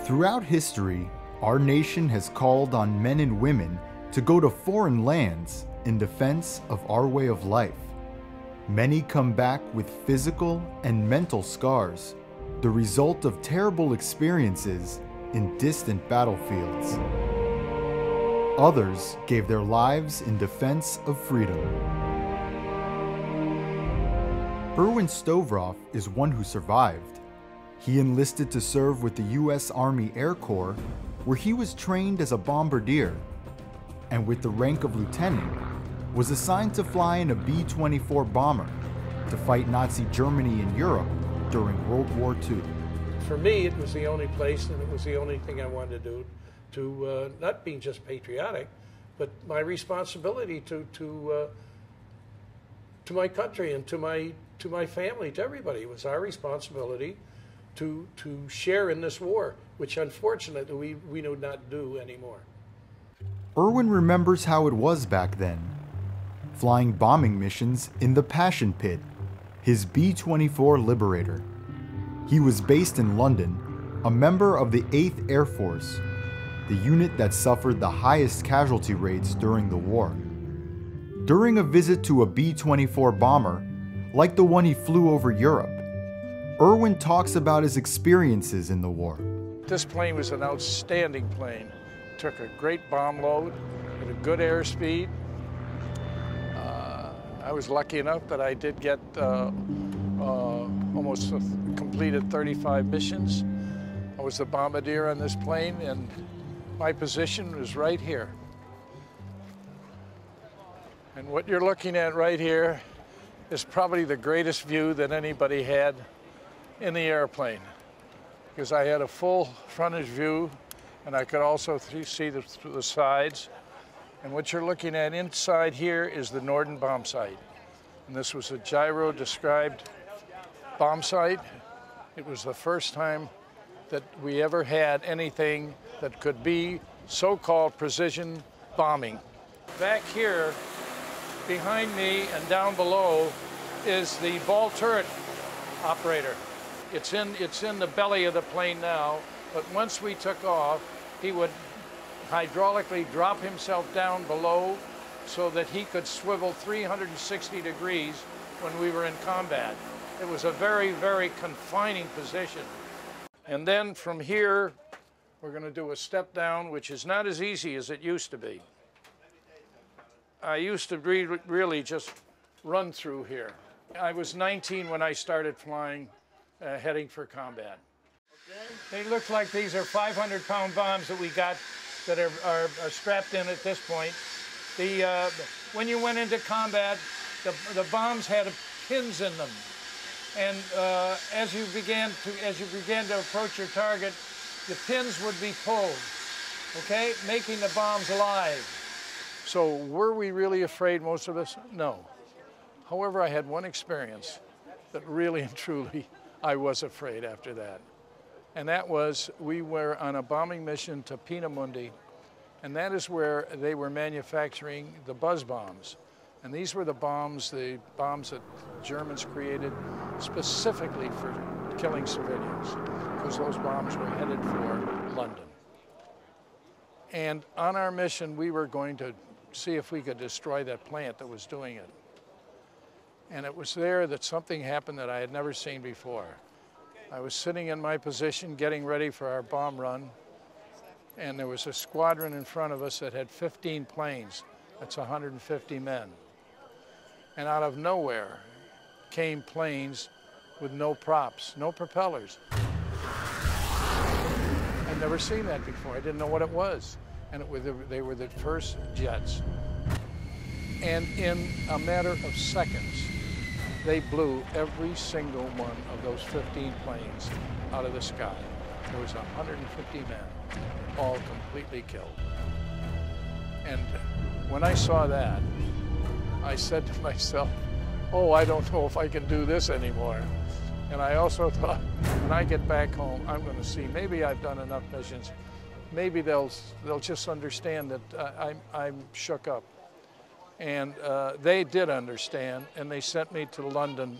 Throughout history, our nation has called on men and women to go to foreign lands in defense of our way of life. Many come back with physical and mental scars, the result of terrible experiences in distant battlefields. Others gave their lives in defense of freedom. Irwin Stovroff is one who survived. He enlisted to serve with the U.S. Army Air Corps, where he was trained as a bombardier, and with the rank of lieutenant, was assigned to fly in a B-24 bomber to fight Nazi Germany in Europe during World War II. For me, it was the only place, and it was the only thing I wanted to do, to not being just patriotic, but my responsibility to my country and to my family, to everybody. It was our responsibility to share in this war, which unfortunately we do not do anymore. Irwin remembers how it was back then, flying bombing missions in the Passion Pit, his B-24 Liberator. He was based in London, a member of the 8th Air Force, the unit that suffered the highest casualty rates during the war. During a visit to a B-24 bomber, like the one he flew over Europe, Irwin talks about his experiences in the war. This plane was an outstanding plane. Took a great bomb load, had a good airspeed. I was lucky enough that I did get almost completed 35 missions. I was the bombardier on this plane, and my position was right here. And what you're looking at right here is probably the greatest view that anybody had in the airplane, because I had a full frontage view, and I could also see the sides. And what you're looking at inside here is the Norden bomb site. And this was a gyro-described bomb site. It was the first time that we ever had anything that could be so-called precision bombing. Back here, behind me and down below, is the ball turret operator. It's in the belly of the plane now, but once we took off, he would hydraulically drop himself down below so that he could swivel 360 degrees when we were in combat. It was a very, very confining position. And then from here, we're going to do a step down, which is not as easy as it used to be. I used to really just run through here. I was 19 when I started flying, heading for combat. They look like these are 500-pound bombs that we got that are strapped in at this point. When you went into combat, the bombs had pins in them, and as you began to approach your target, the pins would be pulled, okay, making the bombs live. So were we really afraid, most of us? No. However, I had one experience that really and truly I was afraid after that. And that was, we were on a bombing mission to Peenemünde, and that is where they were manufacturing the buzz bombs. And these were the bombs that Germans created specifically for killing civilians, because those bombs were headed for London. And on our mission, we were going to see if we could destroy that plant that was doing it. And it was there that something happened that I had never seen before. I was sitting in my position getting ready for our bomb run, and there was a squadron in front of us that had 15 planes. That's 150 men. And out of nowhere came planes with no props, no propellers. I'd never seen that before. I didn't know what it was. And they were the first jets. And in a matter of seconds, they blew every single one of those 15 planes out of the sky. There was 150 men, all completely killed. And when I saw that, I said to myself, oh, I don't know if I can do this anymore. And I also thought, when I get back home, I'm going to see, maybe I've done enough missions. Maybe they'll just understand that I'm shook up. And they did understand, and they sent me to London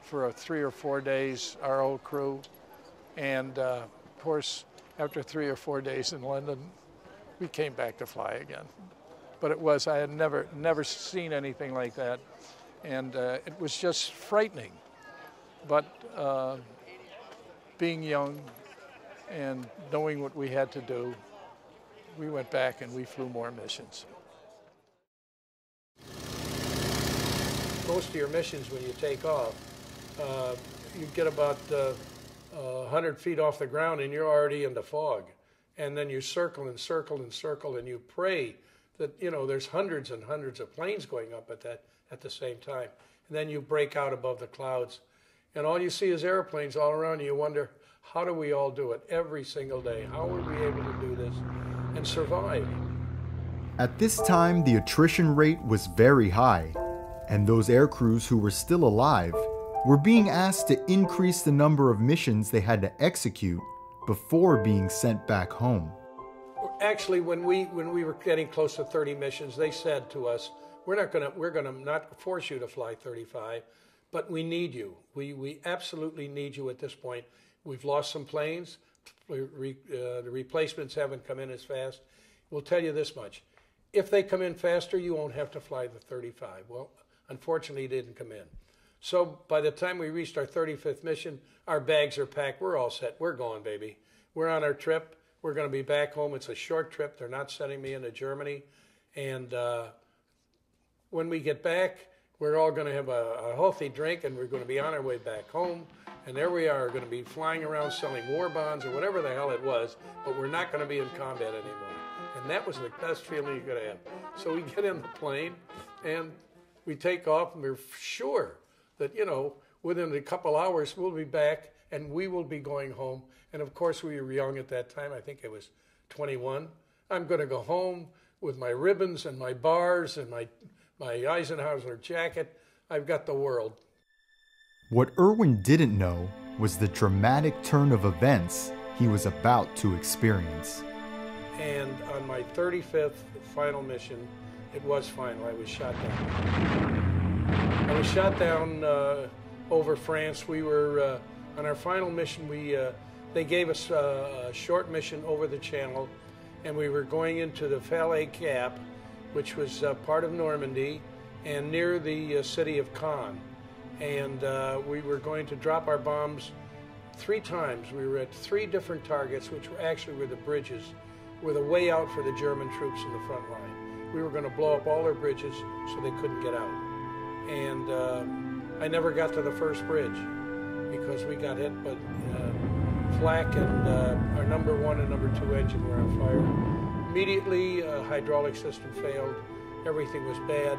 for 3 or 4 days, our old crew. And of course, after 3 or 4 days in London, we came back to fly again. But I had never seen anything like that. And it was just frightening. But being young and knowing what we had to do, we went back and we flew more missions. Most of your missions, when you take off, you get about 100 feet off the ground and you're already in the fog. And then you circle and circle and circle and you pray that, you know, there's hundreds and hundreds of planes going up at the same time. And then you break out above the clouds. And all you see is airplanes all around you. You wonder, how do we all do it every single day? How are we able to do this and survive? At this time, the attrition rate was very high, and those air crews who were still alive were being asked to increase the number of missions they had to execute before being sent back home. Actually, when we were getting close to 30 missions, they said to us, we're gonna not force you to fly 35, but we need you. We absolutely need you at this point. We've lost some planes. The replacements haven't come in as fast. We'll tell you this much. If they come in faster, you won't have to fly the 35. Well, unfortunately, it didn't come in. So by the time we reached our 35th mission, our bags are packed. We're all set. We're going, baby. We're on our trip. We're going to be back home. It's a short trip. They're not sending me into Germany. And when we get back, we're all going to have a healthy drink, and we're going to be on our way back home. And there we are, going to be flying around selling war bonds or whatever the hell it was, but we're not going to be in combat anymore. And that was the best feeling you could have. So we get in the plane, and we take off, and we're sure that, you know, within a couple hours, we'll be back, and we will be going home. And of course, we were young at that time. I think I was 21. I'm going to go home with my ribbons and my bars and my Eisenhower jacket. I've got the world. What Irwin didn't know was the dramatic turn of events he was about to experience. And on my 35th final mission, it was final, I was shot down. I was shot down over France. We were, on our final mission, they gave us a short mission over the channel, and we were going into the Falaise Gap, which was part of Normandy and near the city of Caen. And we were going to drop our bombs 3 times. We were at 3 different targets, which were actually the bridges, were the way out for the German troops in the front line. We were going to blow up all their bridges so they couldn't get out. And I never got to the first bridge because we got hit, but flak and our number 1 and number 2 engine were on fire. Immediately, hydraulic system failed. Everything was bad.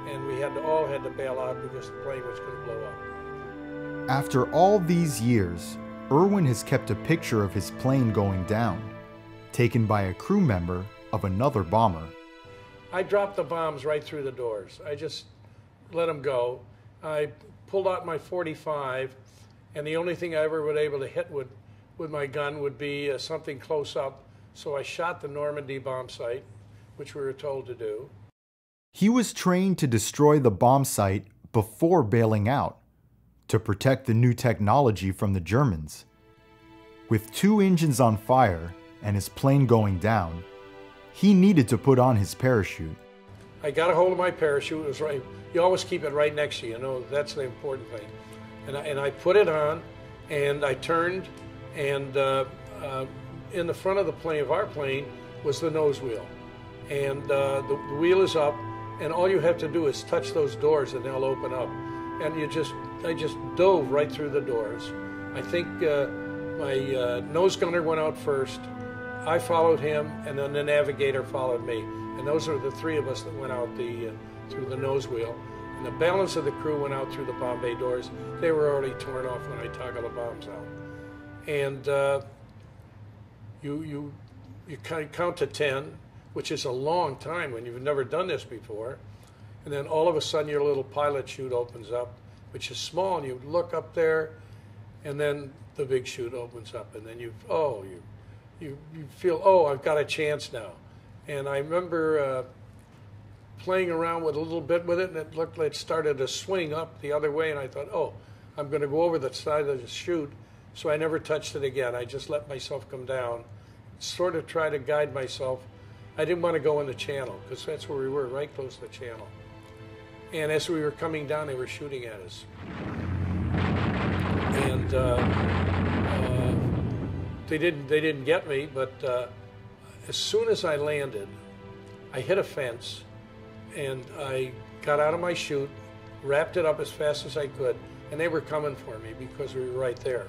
And we all had to bail out because the plane was going to blow up. After all these years, Irwin has kept a picture of his plane going down, taken by a crew member of another bomber. I dropped the bombs right through the doors. I just let them go. I pulled out my .45, and the only thing I ever would able to hit with my gun would be something close up. So I shot the Normandy bomb site, which we were told to do. He was trained to destroy the bomb site before bailing out, to protect the new technology from the Germans. With 2 engines on fire and his plane going down, he needed to put on his parachute. I got a hold of my parachute. It was right. You always keep it right next to you. You know, that's the important thing. And I put it on, and I turned, and in the front of the plane, of our plane, was the nose wheel. And the wheel is up, and all you have to do is touch those doors and they'll open up. And I just dove right through the doors. I think my nose gunner went out first. I followed him, and then the navigator followed me. And those are the 3 of us that went out through the nose wheel. And the balance of the crew went out through the bomb bay doors. They were already torn off when I toggled the bombs out. And you count to 10. Which is a long time when you've never done this before. And then all of a sudden your little pilot chute opens up, which is small, and you look up there, and then the big chute opens up, and then you feel, oh, I've got a chance now. And I remember playing around with a little bit with it, and it looked like it started to swing up the other way, and I thought, oh, I'm going to go over the side of the chute. So I never touched it again. I just let myself come down, sort of try to guide myself. I didn't want to go in the channel, because that's where we were, right close to the channel. And as we were coming down, they were shooting at us. And they didn't get me, but as soon as I landed, I hit a fence, and I got out of my chute, wrapped it up as fast as I could, and they were coming for me because we were right there.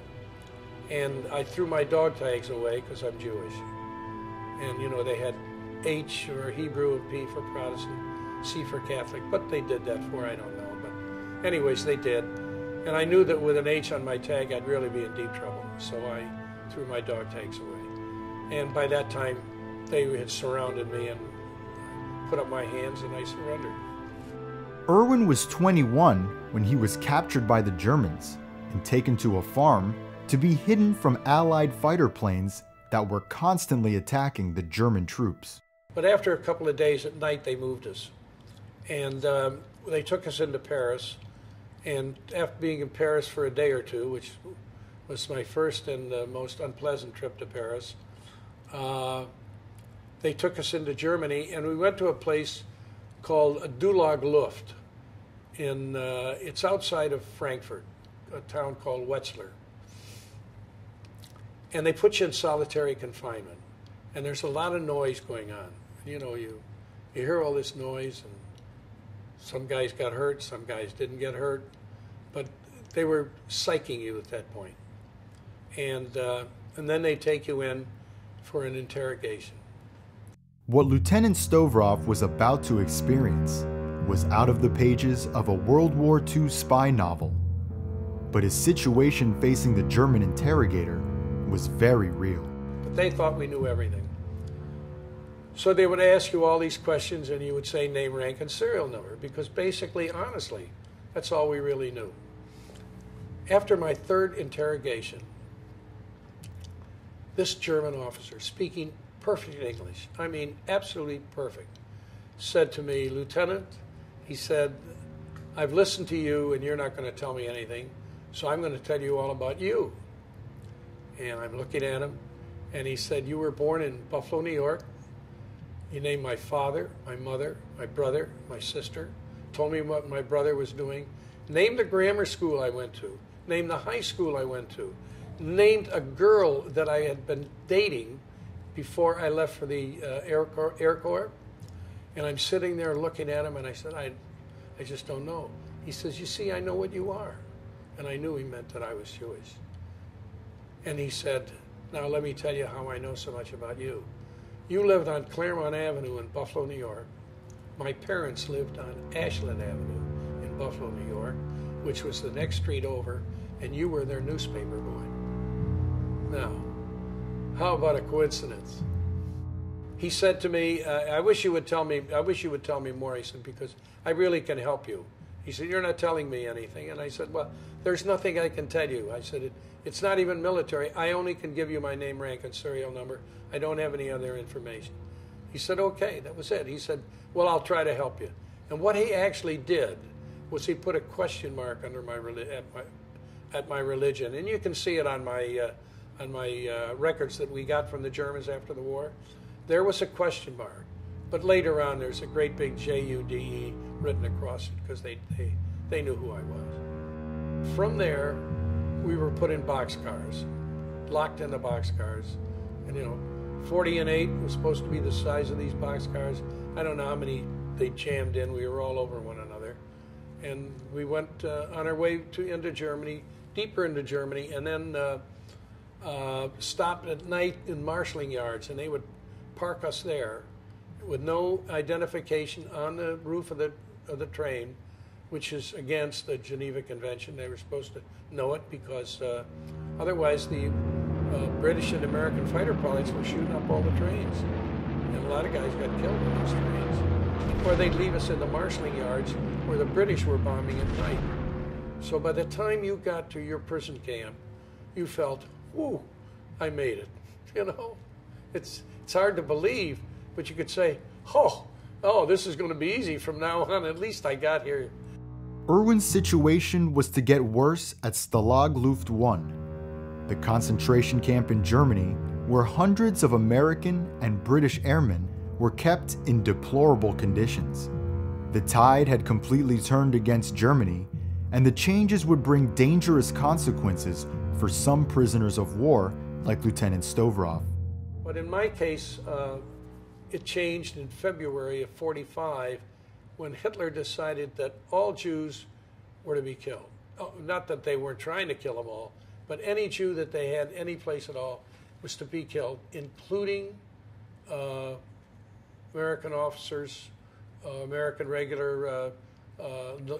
And I threw my dog tags away because I'm Jewish. And you know, they had H or Hebrew and P for Protestant, C for Catholic, but they did that for, I don't know. But anyways, they did. And I knew that with an H on my tag, I'd really be in deep trouble. So I threw my dog tags away. And by that time, they had surrounded me, and put up my hands, and I surrendered. Irwin was 21 when he was captured by the Germans and taken to a farm to be hidden from Allied fighter planes that were constantly attacking the German troops. But after a couple of days at night, they moved us. And they took us into Paris. And after being in Paris for a day or two, which was my first and most unpleasant trip to Paris, they took us into Germany, and we went to a place called Dulag Luft. It's outside of Frankfurt, a town called Wetzlar. And they put you in solitary confinement. And there's a lot of noise going on. You know, you hear all this noise, and some guys got hurt, some guys didn't get hurt, but they were psyching you at that point. And then they take you in for an interrogation. What Lieutenant Stovroff was about to experience was out of the pages of a World War II spy novel. But his situation facing the German interrogator was very real. But they thought we knew everything. So they would ask you all these questions, and you would say name, rank, and serial number, because basically, honestly, that's all we really knew. After my third interrogation, this German officer, speaking perfect English, I mean absolutely perfect, said to me, Lieutenant, he said, I've listened to you and you're not going to tell me anything, so I'm going to tell you all about you. And I'm looking at him, and he said, you were born in Buffalo, New York. You named my father, my mother, my brother, my sister, told me what my brother was doing, named the grammar school I went to, named the high school I went to, named a girl that I had been dating before I left for the Air Corps. And I'm sitting there looking at him, and I said, I just don't know. He says, you see, I know what you are. And I knew he meant that I was Jewish. And he said, now let me tell you how I know so much about you. You lived on Claremont Avenue in Buffalo, New York. My parents lived on Ashland Avenue in Buffalo, New York, which was the next street over, and you were their newspaper boy. Now, how about a coincidence? He said to me, I wish you would tell me more. He said, because I really can help you. He said, you're not telling me anything. And I said, well, there's nothing I can tell you. I said, it's not even military. I only can give you my name, rank, and serial number. I don't have any other information. He said, okay, that was it. He said, well, I'll try to help you. And what he actually did was he put a question mark under at my religion. And you can see it on my records that we got from the Germans after the war. There was a question mark. But later on, there's a great big J-U-D-E written across it, because they knew who I was. From there, we were put in boxcars, locked in the boxcars. And, you know, 40 and 8 was supposed to be the size of these boxcars. I don't know how many they jammed in. We were all over one another. And we went on our way into Germany, deeper into Germany, and then stopped at night in marshalling yards, and they would park us there with no identification on the roof of the train, which is against the Geneva Convention. They were supposed to know it, because otherwise the British and American fighter pilots were shooting up all the trains. And a lot of guys got killed in those trains. Or they'd leave us in the marshalling yards where the British were bombing at night. So by the time you got to your prison camp, you felt, whoo, I made it. You know, it's hard to believe, but you could say, oh, oh, this is going to be easy from now on. At least I got here. Irwin's situation was to get worse at Stalag Luft I, the concentration camp in Germany where hundreds of American and British airmen were kept in deplorable conditions. The tide had completely turned against Germany, and the changes would bring dangerous consequences for some prisoners of war like Lieutenant Stovroff. But in my case, it changed in February of '45 when Hitler decided that all Jews were to be killed. Oh, not that they weren't trying to kill them all, but any Jew that they had any place at all was to be killed, including American officers, American regular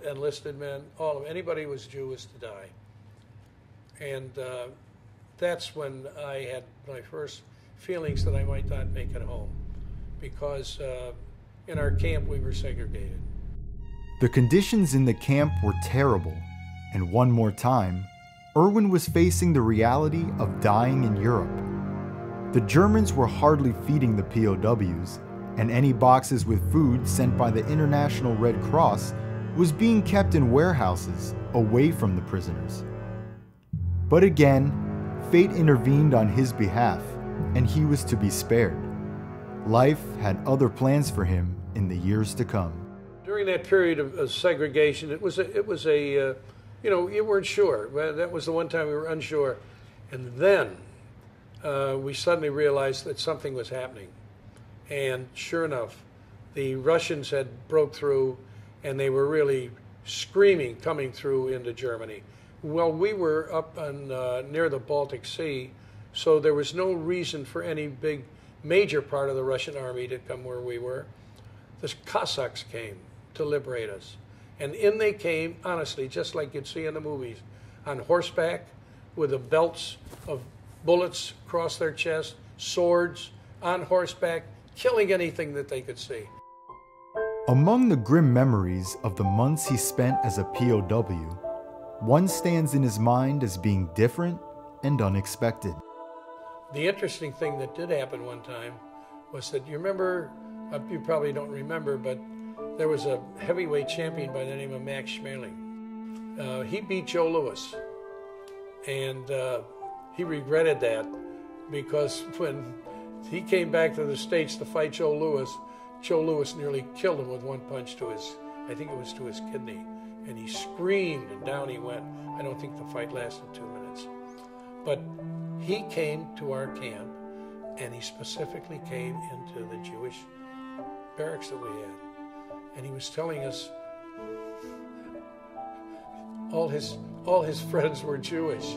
enlisted men, all of them. Anybody who was Jew was to die. And that's when I had my first feelings that I might not make it home, because in our camp we were segregated. The conditions in the camp were terrible, and one more time, Irwin was facing the reality of dying in Europe. The Germans were hardly feeding the POWs, and any boxes with food sent by the International Red Cross was being kept in warehouses away from the prisoners. But again, fate intervened on his behalf, and he was to be spared. Life had other plans for him in the years to come. During that period of segregation, it was a you weren't sure. That was the one time we were unsure. And then we suddenly realized that something was happening. And sure enough, the Russians had broke through, and they were really screaming coming through into Germany. Well, we were up on, near the Baltic Sea, so there was no reason for any big major part of the Russian army to come where we were. The Cossacks came to liberate us. And in they came, honestly, just like you'd see in the movies, on horseback, with the belts of bullets across their chest, swords, on horseback, killing anything that they could see. Among the grim memories of the months he spent as a POW, one stands in his mind as being different and unexpected. The interesting thing that did happen one time was that, you remember, you probably don't remember, but there was a heavyweight champion by the name of Max Schmeling. He beat Joe Louis, and he regretted that, because when he came back to the States to fight Joe Louis nearly killed him with one punch to his, I think it was to his kidney, and he screamed and down he went. I don't think the fight lasted 2 minutes. But he came to our camp, and he specifically came into the Jewish barracks that we had. And he was telling us all his friends were Jewish.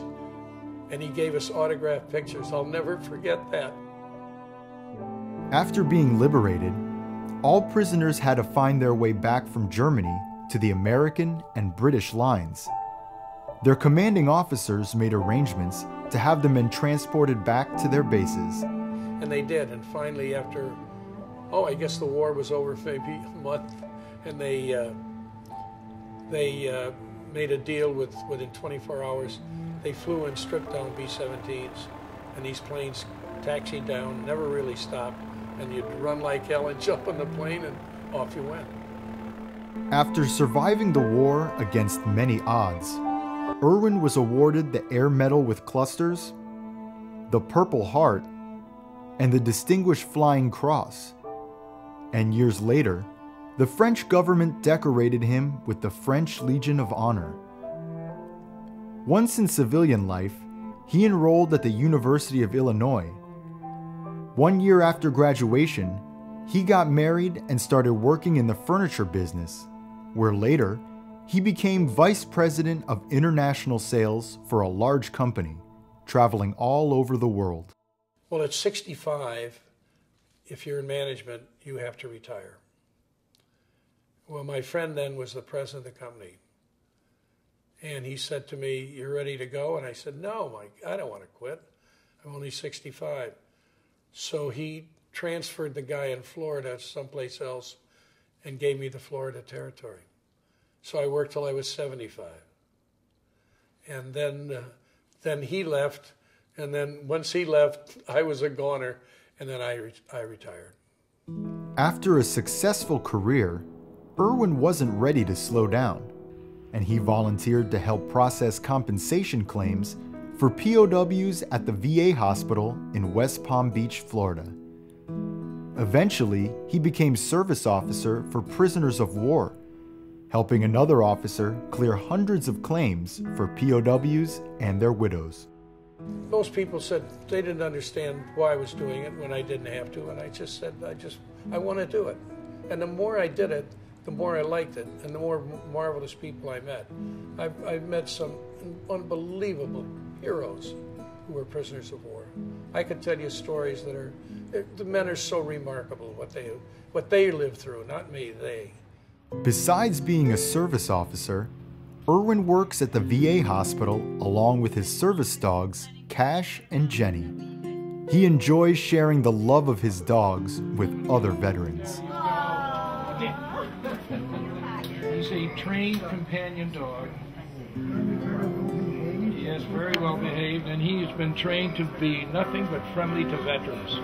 And he gave us autographed pictures. I'll never forget that. After being liberated, all prisoners had to find their way back from Germany to the American and British lines. Their commanding officers made arrangements to have the men transported back to their bases. And they did, and finally after, I guess the war was over maybe a month, and they made a deal within 24 hours. They flew in stripped down B-17s, and these planes taxied down, never really stopped, and you'd run like hell and jump on the plane, and off you went. After surviving the war against many odds, Irwin was awarded the Air Medal with Clusters, the Purple Heart, and the Distinguished Flying Cross. And years later, the French government decorated him with the French Legion of Honor. Once in civilian life, he enrolled at the University of Illinois. 1 year after graduation, he got married and started working in the furniture business, where later, he became vice president of international sales for a large company, traveling all over the world. Well, at 65, if you're in management, you have to retire. Well, my friend then was the president of the company. And he said to me, "You're ready to go?" And I said, "No, Mike, I don't want to quit. I'm only 65. So he transferred the guy in Florida someplace else and gave me the Florida territory. So I worked till I was 75. And then he left, and then once he left, I was a goner, and then I retired. After a successful career, Irwin wasn't ready to slow down, and he volunteered to help process compensation claims for POWs at the VA hospital in West Palm Beach, Florida. Eventually, he became service officer for prisoners of war, helping another officer clear hundreds of claims for POWs and their widows. Most people said they didn't understand why I was doing it when I didn't have to, and I just said, I want to do it. And the more I did it, the more I liked it, and the more marvelous people I met. I've met some unbelievable heroes who were prisoners of war. I could tell you stories that are, the men are so remarkable, what they lived through, not me, they. Besides being a service officer, Irwin works at the VA hospital along with his service dogs, Cash and Jenny. He enjoys sharing the love of his dogs with other veterans. He's a trained companion dog. He is very well behaved, and he's been trained to be nothing but friendly to veterans.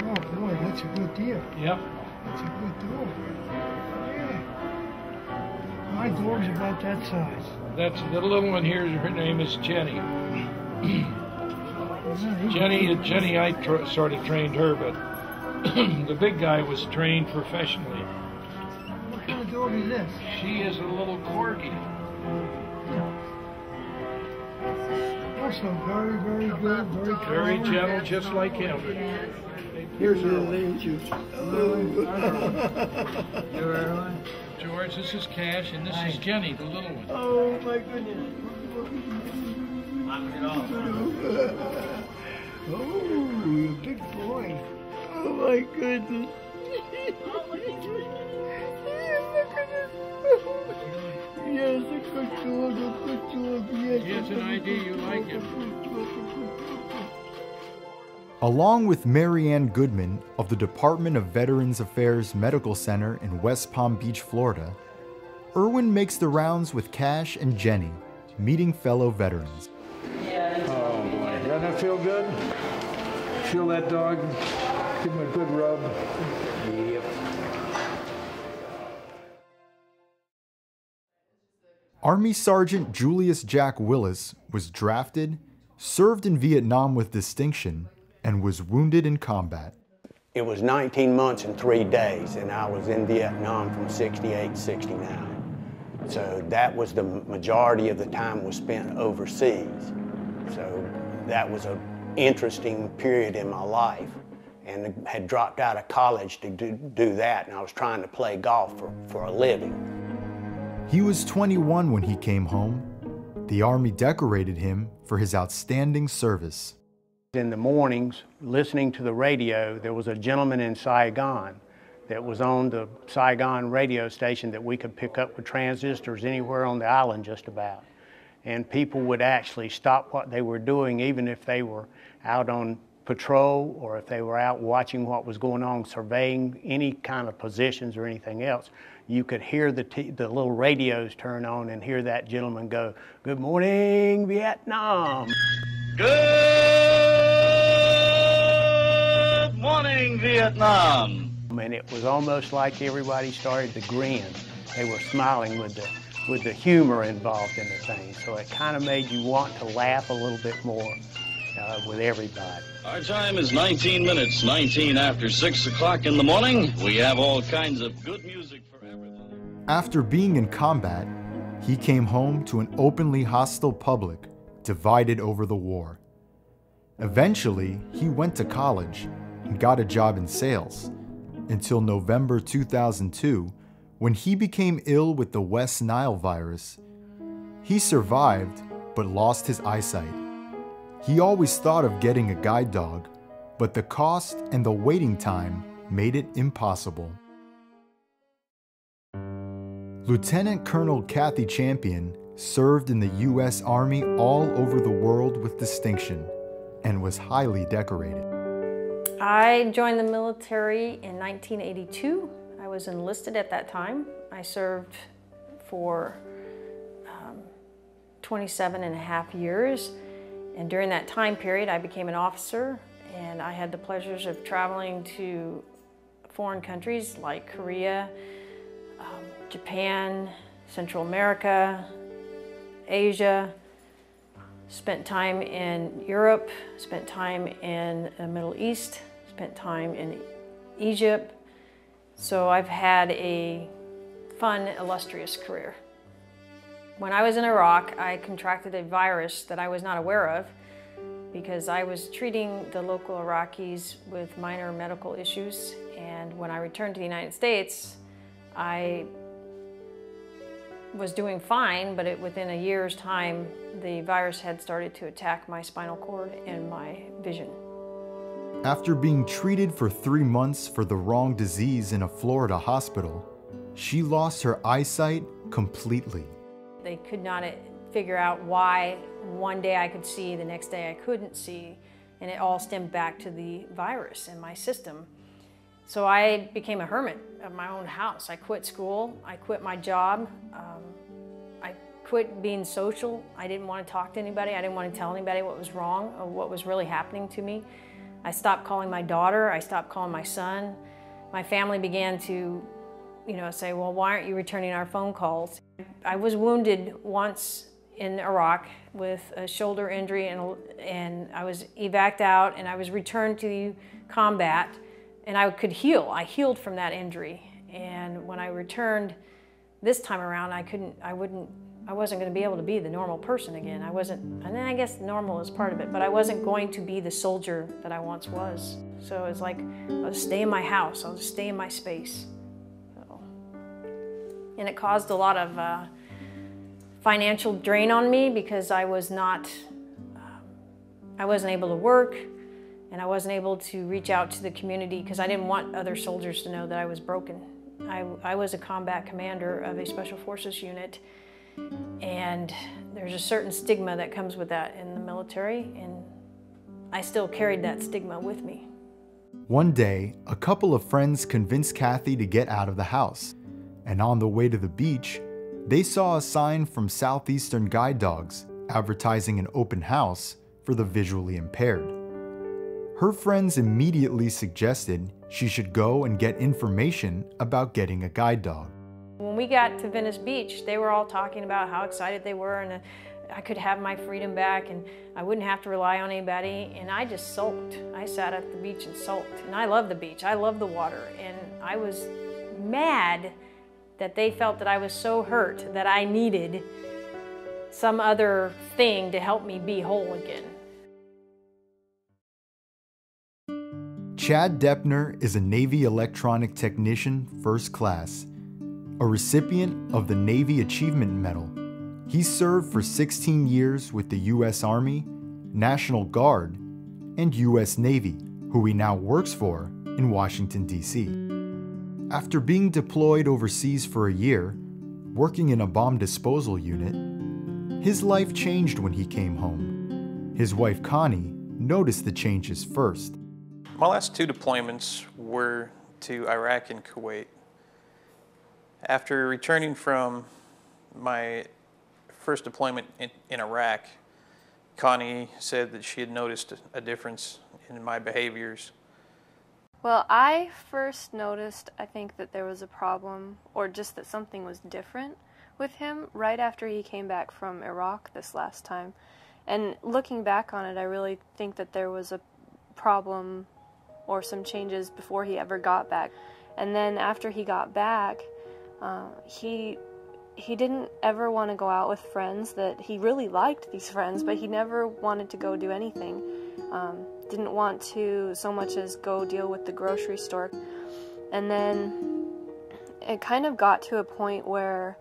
Oh boy, that's a good deal. Yep. That's a good dog. Yeah. My dog's about that size. That's the little one here. Her name is Jenny. Jenny, I sort of trained her, but the big guy was trained professionally. What kind of dog is this? She is a little corgi. Also very, very good, very calm. Very gentle, just like him. Here's her angel. George, this is Cash, and this is Jenny, the little one. Oh my goodness. Oh, you big boy. Oh my goodness. Yes, a good dog, yes. Here's an idea you like it. Along with Marianne Goodman of the Department of Veterans Affairs Medical Center in West Palm Beach, Florida, Irwin makes the rounds with Cash and Jenny, meeting fellow veterans. Oh boy, doesn't that feel good? Feel that dog? Give him a good rub. Yep. Army Sergeant Julius Jack Willis was drafted, served in Vietnam with distinction, and was wounded in combat. It was 19 months and 3 days, and I was in Vietnam from 68 to 69. So that was the majority of the time was spent overseas. So that was an interesting period in my life, and had dropped out of college to do that, and I was trying to play golf for a living. He was 21 when he came home. The Army decorated him for his outstanding service. In the mornings, listening to the radio, there was a gentleman in Saigon that was on the Saigon radio station that we could pick up with transistors anywhere on the island just about. And people would actually stop what they were doing, even if they were out on patrol or if they were out watching what was going on, surveying any kind of positions or anything else. You could hear the little radios turn on and hear that gentleman go, "Good morning, Vietnam." Good morning, Vietnam. And it was almost like everybody started to grin. They were smiling with the humor involved in the thing. So it kind of made you want to laugh a little bit more with everybody. Our time is 19 minutes, 19 after 6 o'clock in the morning. We have all kinds of good music for everything. After being in combat, he came home to an openly hostile public, divided over the war. Eventually, he went to college and got a job in sales, until November 2002, when he became ill with the West Nile virus. He survived, but lost his eyesight. He always thought of getting a guide dog, but the cost and the waiting time made it impossible. Lieutenant Colonel Kathy Champion served in the U.S. Army all over the world with distinction and was highly decorated. I joined the military in 1982. I was enlisted at that time. I served for 27 and a half years. And during that time period, I became an officer, and I had the pleasures of traveling to foreign countries like Korea, Japan, Central America, Asia, spent time in Europe, spent time in the Middle East, spent time in Egypt. So I've had a fun, illustrious career. When I was in Iraq, I contracted a virus that I was not aware of because I was treating the local Iraqis with minor medical issues. And when I returned to the United States, I was doing fine, but within a year's time, the virus had started to attack my spinal cord and my vision. After being treated for 3 months for the wrong disease in a Florida hospital, she lost her eyesight completely. They could not figure out why one day I could see, the next day I couldn't see, and it all stemmed back to the virus in my system. So I became a hermit of my own house. I quit school, I quit my job, I quit being social. I didn't want to talk to anybody, I didn't want to tell anybody what was wrong or what was really happening to me. I stopped calling my daughter, I stopped calling my son. My family began to say, well, why aren't you returning our phone calls? I was wounded once in Iraq with a shoulder injury and I was evac'd out and I was returned to combat and I could heal. I healed from that injury. And when I returned this time around, I wasn't going to be able to be the normal person again. And then I guess normal is part of it, but I wasn't going to be the soldier that I once was. So it's like, I'll just stay in my house, I'll just stay in my space. And it caused a lot of financial drain on me because I wasn't able to work and I wasn't able to reach out to the community because I didn't want other soldiers to know that I was broken. I was a combat commander of a special forces unit, and there's a certain stigma that comes with that in the military, and I still carried that stigma with me. One day, a couple of friends convinced Kathy to get out of the house, and on the way to the beach, they saw a sign from Southeastern Guide Dogs advertising an open house for the visually impaired. Her friends immediately suggested she should go and get information about getting a guide dog. When we got to Venice Beach, they were all talking about how excited they were and I could have my freedom back and I wouldn't have to rely on anybody, and I just sulked. I sat at the beach and sulked. And I love the beach, I love the water, and I was mad that they felt that I was so hurt that I needed some other thing to help me be whole again. Chad Deppner is a Navy electronic technician, first class, a recipient of the Navy Achievement Medal. He served for 16 years with the U.S. Army, National Guard, and U.S. Navy, who he now works for in Washington, D.C. After being deployed overseas for a year, working in a bomb disposal unit, his life changed when he came home. His wife Connie noticed the changes first. My last 2 deployments were to Iraq and Kuwait. After returning from my first deployment in Iraq, Connie said that she had noticed a difference in my behaviors. Well, I first noticed, I think, that there was a problem, or just that something was different with him right after he came back from Iraq this last time. And looking back on it, I really think that there was a problem or some changes before he ever got back. And then after he got back, he didn't ever want to go out with friends. That he really liked these friends, but he never wanted to go do anything. Didn't want to so much as go deal with the grocery store. And then it kind of got to a point where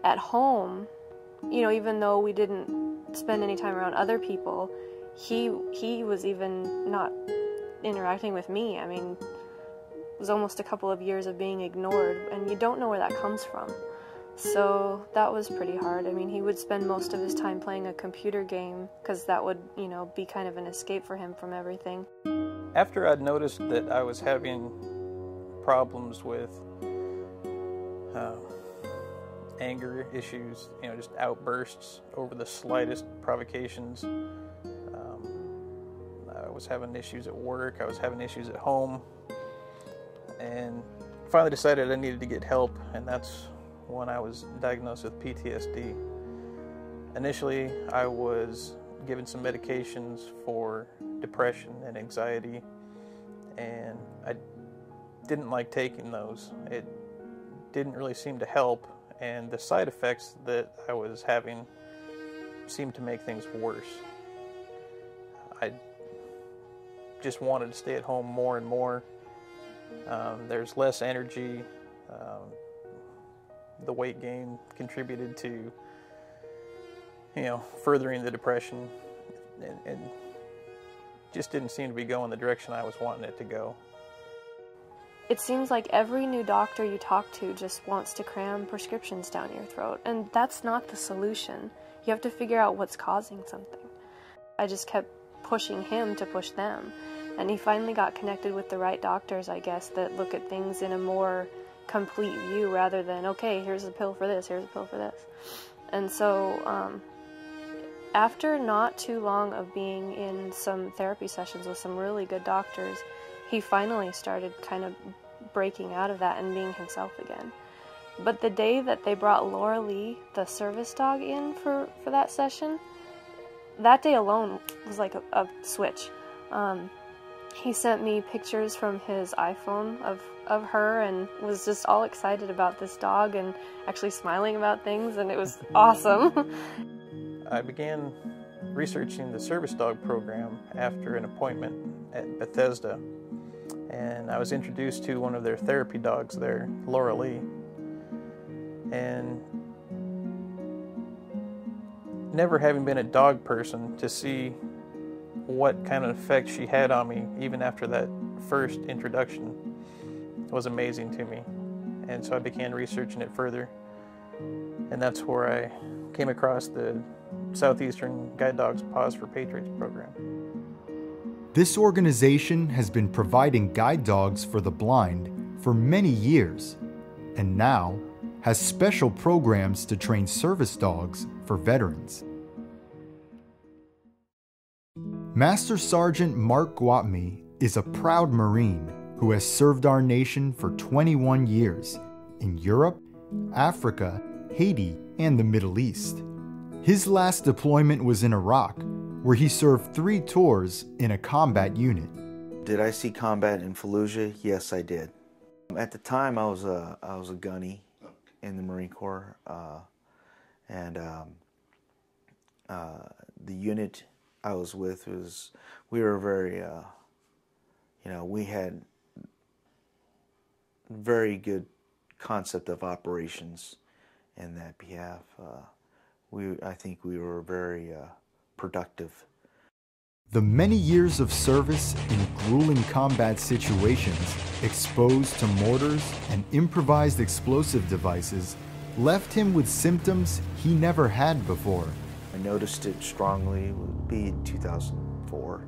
at home, even though we didn't spend any time around other people, he was even not interacting with me. I mean, it was almost a couple of years of being ignored, and you don't know where that comes from. So that was pretty hard. I mean, he would spend most of his time playing a computer game because that would, be kind of an escape for him from everything. After I'd noticed that I was having problems with anger issues, just outbursts over the slightest provocations, I was having issues at work, I was having issues at home, and finally decided I needed to get help, and that's when I was diagnosed with PTSD. Initially, I was given some medications for depression and anxiety, and I didn't like taking those. It didn't really seem to help, and the side effects that I was having seemed to make things worse. I just wanted to stay at home more and more. There's less energy. The weight gain contributed to, furthering the depression, and just didn't seem to be going the direction I was wanting it to go. It seems like every new doctor you talk to just wants to cram prescriptions down your throat, and that's not the solution. You have to figure out what's causing something. I just kept pushing him to push them, and he finally got connected with the right doctors, I guess, that look at things in a more complete view rather than, okay, here's a pill for this, here's a pill for this. And so after not too long of being in some therapy sessions with some really good doctors, he finally started kind of breaking out of that and being himself again. But the day that they brought Laura Lee, the service dog, in for that session, that day alone was like a switch. He sent me pictures from his iPhone of her and was just all excited about this dog and actually smiling about things, and it was awesome. I began researching the service dog program after an appointment at Bethesda, and I was introduced to one of their therapy dogs there, Laura Lee. And never having been a dog person, to see what kind of effect she had on me even after that first introduction was amazing to me. And so I began researching it further, and that's where I came across the Southeastern Guide Dogs Pause for Patriots program. This organization has been providing guide dogs for the blind for many years, and now has special programs to train service dogs for veterans. Master Sergeant Mark Guatme is a proud Marine who has served our nation for 21 years in Europe, Africa, Haiti, and the Middle East. His last deployment was in Iraq, where he served 3 tours in a combat unit. Did I see combat in Fallujah? Yes, I did. At the time, I was a gunny in the Marine Corps, and the unit I was with we were very, we had very good concept of operations in that behalf. I think we were very productive. The many years of service in grueling combat situations, exposed to mortars and improvised explosive devices, left him with symptoms he never had before. I noticed it strongly, it would be in 2004.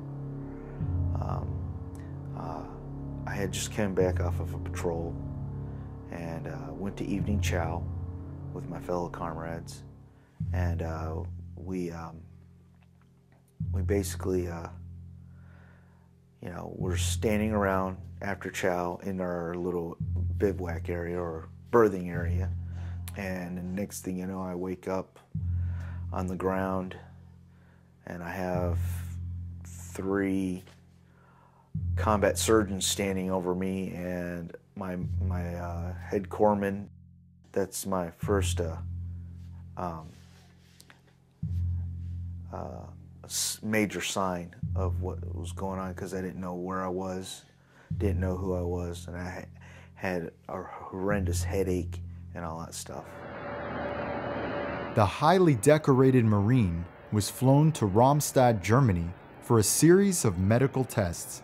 I had just come back off of a patrol and went to evening chow with my fellow comrades, and we basically, we're standing around after chow in our little bivouac area or berthing area, and the next thing you know, I wake up on the ground and I have 3 combat surgeons standing over me, and my head corpsman. That's my first major sign of what was going on, because I didn't know where I was, didn't know who I was, and I had a horrendous headache and all that stuff. The highly decorated Marine was flown to Ramstadt, Germany for a series of medical tests.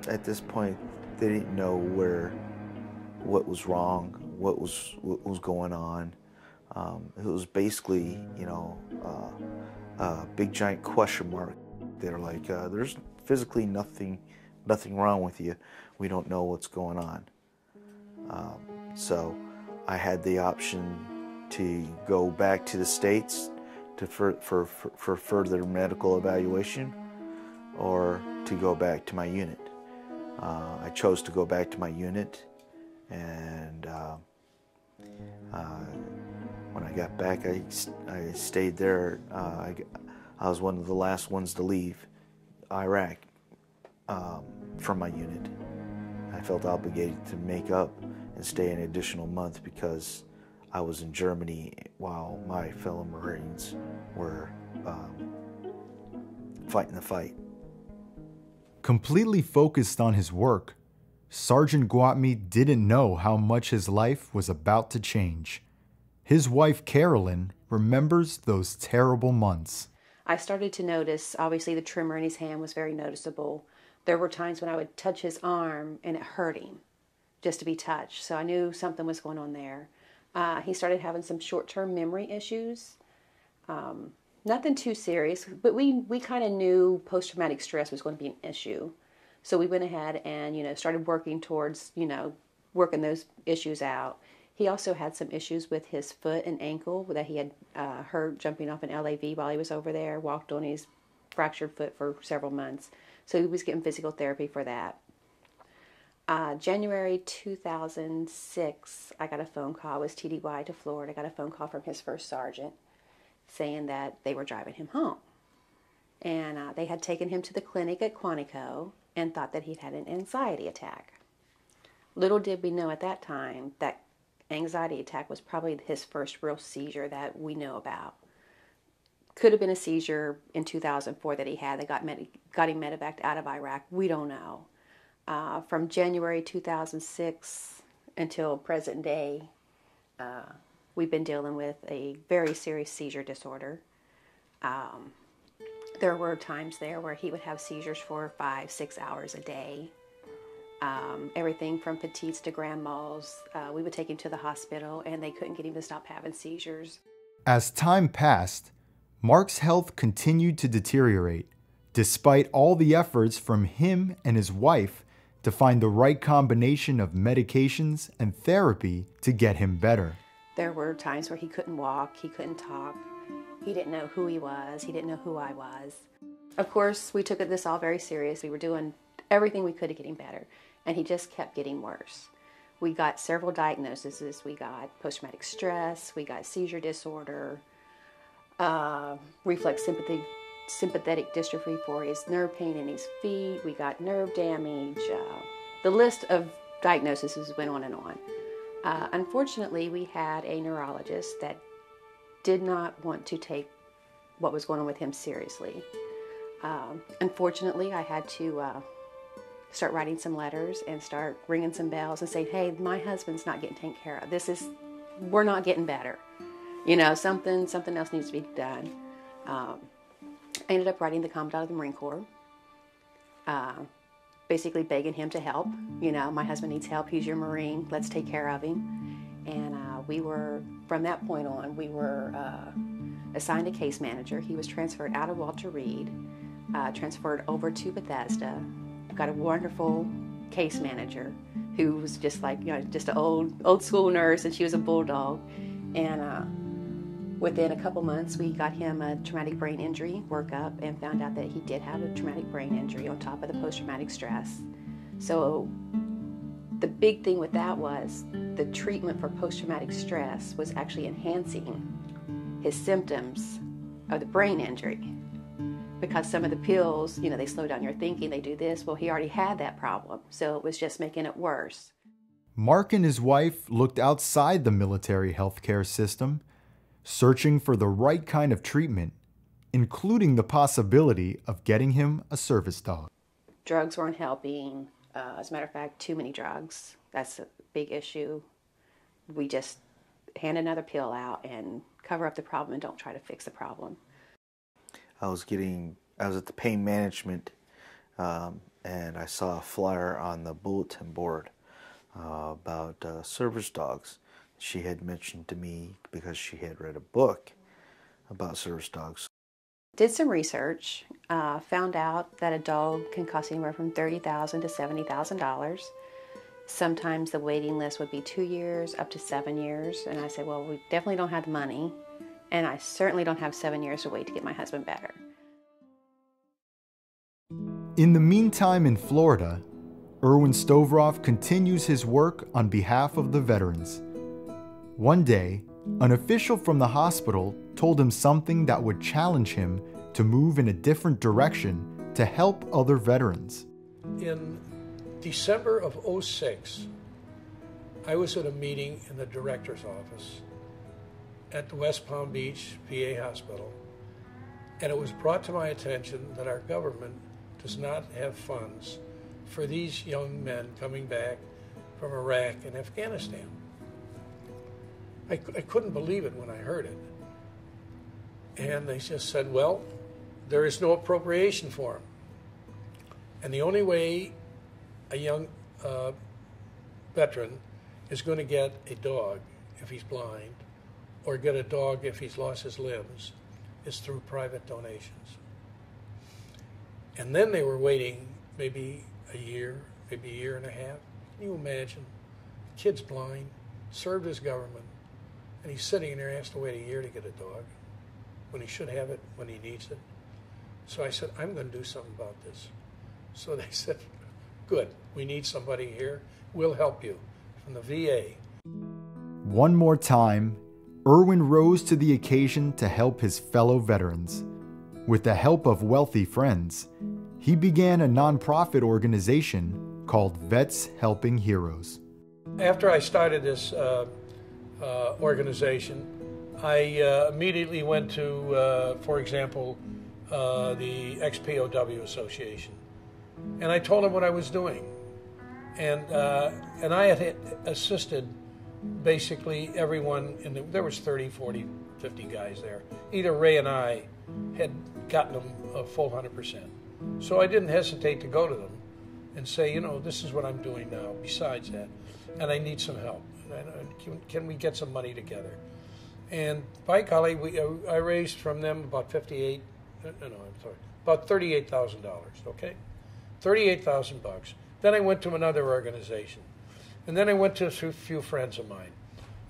At this point, they didn't know what was wrong, what was going on. It was basically, a big giant question mark. They're like, there's physically nothing wrong with you. We don't know what's going on. So I had the option to go back to the States for further medical evaluation, or to go back to my unit. I chose to go back to my unit, And when I got back, I stayed there. I was one of the last ones to leave Iraq from my unit. I felt obligated to make up and stay an additional month because I was in Germany while my fellow Marines were fighting the fight. Completely focused on his work, Sergeant Guatmi didn't know how much his life was about to change. His wife, Carolyn, remembers those terrible months. I started to notice, obviously the tremor in his hand was very noticeable. There were times when I would touch his arm and it hurt him just to be touched. So I knew something was going on there. He started having some short-term memory issues. Nothing too serious, but we kind of knew post-traumatic stress was going to be an issue. So we went ahead and, started working towards, working those issues out. He also had some issues with his foot and ankle that he had hurt jumping off an LAV while he was over there, walked on his fractured foot for several months. So he was getting physical therapy for that. January 2006, I got a phone call. It was TDY to Florida. I got a phone call from his first sergeant saying that they were driving him home. And they had taken him to the clinic at Quantico and thought that he'd had an anxiety attack. Little did we know at that time that anxiety attack was probably his first real seizure that we know about. Could have been a seizure in 2004 that he had that got him medevaced out of Iraq. We don't know. From January 2006 until present day, we've been dealing with a very serious seizure disorder. There were times there where he would have seizures for 5-6 hours a day. Everything from petites to grand mals. We would take him to the hospital and they couldn't get him to stop having seizures. As time passed, Mark's health continued to deteriorate, despite all the efforts from him and his wife to find the right combination of medications and therapy to get him better. There were times where he couldn't walk, he couldn't talk, he didn't know who he was, he didn't know who I was. Of course, we took this all very serious. We were doing everything we could to get him better, and he just kept getting worse. We got several diagnoses. We got post-traumatic stress, we got seizure disorder, reflex sympathetic dystrophy for his nerve pain in his feet. We got nerve damage. The list of diagnoses went on and on. Unfortunately, we had a neurologist that did not want to take what was going on with him seriously. Unfortunately, I had to start writing some letters and start ringing some bells and saying, hey, my husband's not getting taken care of. We're not getting better. Something else needs to be done. I ended up writing the Commandant of the Marine Corps, basically begging him to help. My husband needs help. He's your Marine. Let's take care of him. And from that point on, we were assigned a case manager. He was transferred out of Walter Reed, transferred over to Bethesda. Got a wonderful case manager who was just like, just an old school nurse, and she was a bulldog. And within a couple months, we got him a traumatic brain injury workup and found out that he did have a traumatic brain injury on top of the post-traumatic stress. So the big thing with that was the treatment for post-traumatic stress was actually enhancing his symptoms of the brain injury. Because some of the pills, they slow down your thinking, they do this. Well, he already had that problem, so it was just making it worse. Mark and his wife looked outside the military healthcare system, searching for the right kind of treatment, including the possibility of getting him a service dog. Drugs weren't helping. As a matter of fact, too many drugs. That's a big issue. We just hand another pill out and cover up the problem and don't try to fix the problem. I was at the pain management, and I saw a flyer on the bulletin board about service dogs. She had mentioned to me because she had read a book about service dogs. Did some research, found out that a dog can cost anywhere from $30,000 to $70,000. Sometimes the waiting list would be 2 years up to 7 years. And I said, well, we definitely don't have the money. And I certainly don't have 7 years to wait to get my husband better. In the meantime in Florida, Irwin Stovroff continues his work on behalf of the veterans. One day, an official from the hospital told him something that would challenge him to move in a different direction to help other veterans. In December of '06, I was at a meeting in the director's office at the West Palm Beach VA hospital, and it was brought to my attention that our government does not have funds for these young men coming back from Iraq and Afghanistan. I couldn't believe it when I heard it. And they just said, well, there is no appropriation for them. And the only way a young veteran is going to get a dog if he's blind, or get a dog if he's lost his limbs, is through private donations. And then they were waiting maybe a year, maybe a year and a half. Can you imagine? The kid's blind, served his government, and he's sitting there, has to wait a year to get a dog when he should have it when he needs it. So I said, I'm going to do something about this. So they said, good, we need somebody here. We'll help you from the VA. One more time, Irwin rose to the occasion to help his fellow veterans. With the help of wealthy friends, he began a nonprofit organization called Vets Helping Heroes. After I started this organization, I immediately went to, for example, the XPOW Association, and I told them what I was doing, and I had assisted basically everyone there was 30, 40, 50 guys there. Either Ray and I had gotten them a full 100%. So I didn't hesitate to go to them and say, you know, this is what I'm doing now besides that, and I need some help. Can we get some money together? And by golly, I raised from them about about $38,000, okay? $38,000. Then I went to another organization. And then I went to a few friends of mine.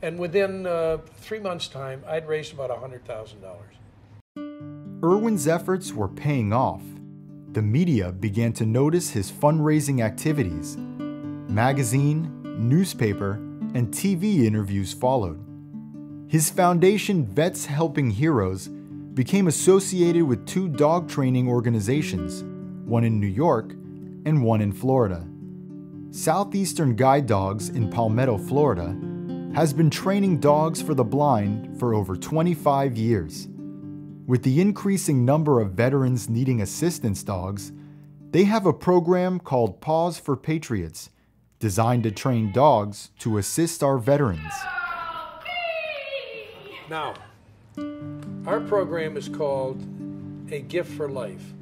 And within 3 months' time, I'd raised about $100,000. Irwin's efforts were paying off. The media began to notice his fundraising activities. Magazine, newspaper, and TV interviews followed. His foundation, Vets Helping Heroes, became associated with 2 dog training organizations, one in New York and one in Florida. Southeastern Guide Dogs in Palmetto, Florida, has been training dogs for the blind for over 25 years. With the increasing number of veterans needing assistance dogs, they have a program called Paws for Patriots, designed to train dogs to assist our veterans. Now, our program is called A Gift for Life.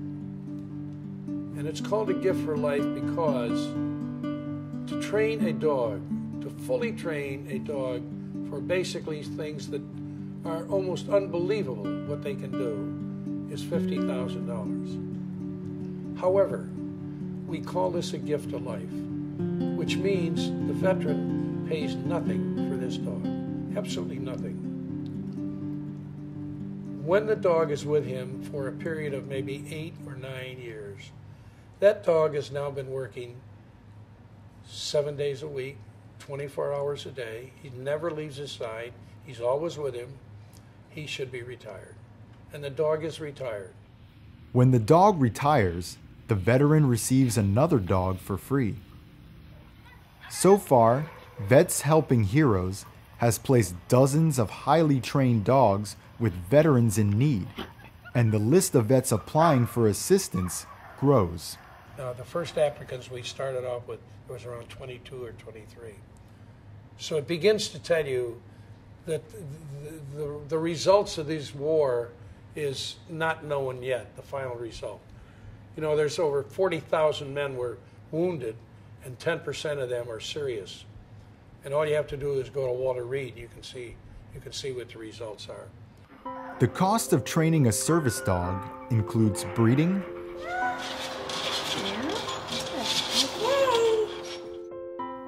And it's called A Gift for Life because to train a dog, to fully train a dog for basically things that are almost unbelievable what they can do, is $50,000. However, we call this a gift of life, which means the veteran pays nothing for this dog, absolutely nothing. When the dog is with him for a period of maybe 8 or 9 years, that dog has now been working 7 days a week, 24 hours a day. He never leaves his side. He's always with him. He should be retired. And the dog is retired. When the dog retires, the veteran receives another dog for free. So far, Vets Helping Heroes has placed dozens of highly trained dogs with veterans in need, and the list of vets applying for assistance grows. The first applicants we started off with, there was around 22 or 23. So it begins to tell you that the results of this war is not known yet, the final result. You know, there's over 40,000 men were wounded, and 10% of them are serious. And all you have to do is go to Walter Reed. You can see what the results are. The cost of training a service dog includes breeding,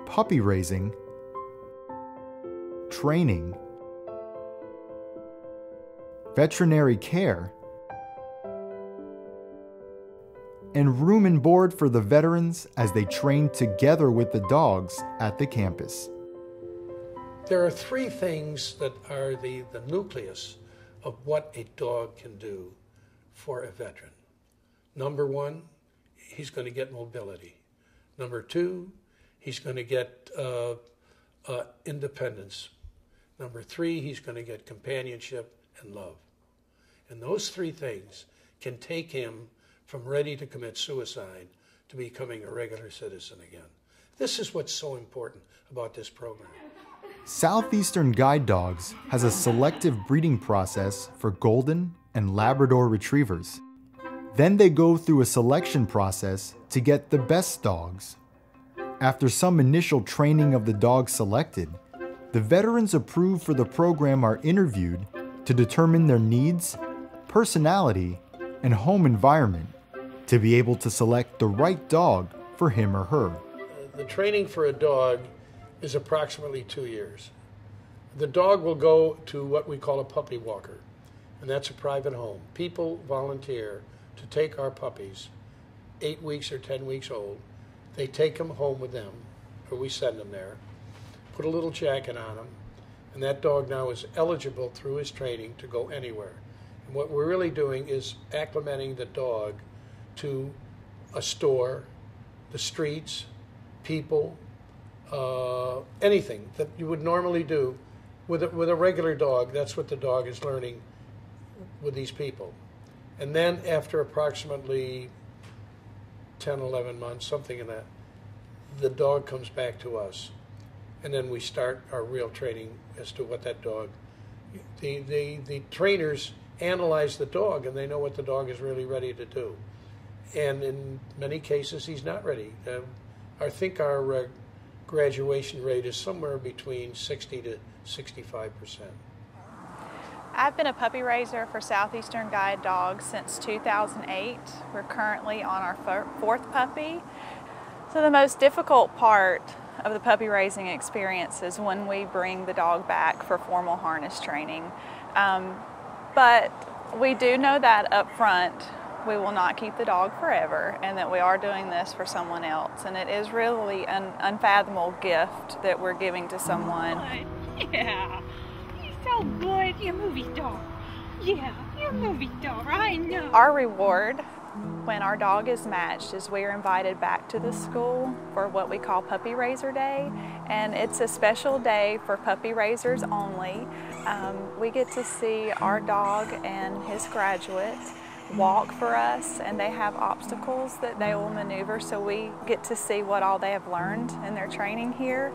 puppy raising, training, veterinary care, and room and board for the veterans as they train together with the dogs at the campus. There are three things that are the nucleus of what a dog can do for a veteran. Number one, he's going to get mobility. Number two, he's going to get independence. Number three, he's going to get companionship and love. And those three things can take him from ready to commit suicide to becoming a regular citizen again. This is what's so important about this program. Southeastern Guide Dogs has a selective breeding process for golden and Labrador retrievers. Then they go through a selection process to get the best dogs. After some initial training of the dogs selected, the veterans approved for the program are interviewed to determine their needs, personality, and home environment to be able to select the right dog for him or her. The training for a dog is approximately 2 years. The dog will go to what we call a puppy walker, and that's a private home. People volunteer to take our puppies, 8 weeks or 10 weeks old. They take them home with them, or we send them there, put a little jacket on them, and that dog now is eligible through his training to go anywhere. And what we're really doing is acclimating the dog to a store, the streets, people, anything that you would normally do with a regular dog. That's what the dog is learning with these people. And then after approximately 10, 11 months, something in that, the dog comes back to us. And then we start our real training as to what that dog, the trainers analyze the dog and they know what the dog is really ready to do. And in many cases, he's not ready. I think our graduation rate is somewhere between 60 to 65%. I've been a puppy raiser for Southeastern Guide Dogs since 2008. We're currently on our fourth puppy. So the most difficult part of the puppy raising experience is when we bring the dog back for formal harness training. But we do know that up front we will not keep the dog forever and that we are doing this for someone else. And it is really an unfathomable gift that we're giving to someone. Yeah, he's so good. You're a movie star. Yeah, you're a movie star, I know. Our reward when our dog is matched is we are invited back to the school for what we call Puppy Raiser Day. And it's a special day for puppy raisers only. We get to see our dog and his graduate walk for us, and they have obstacles that they will maneuver, so we get to see what all they have learned in their training here.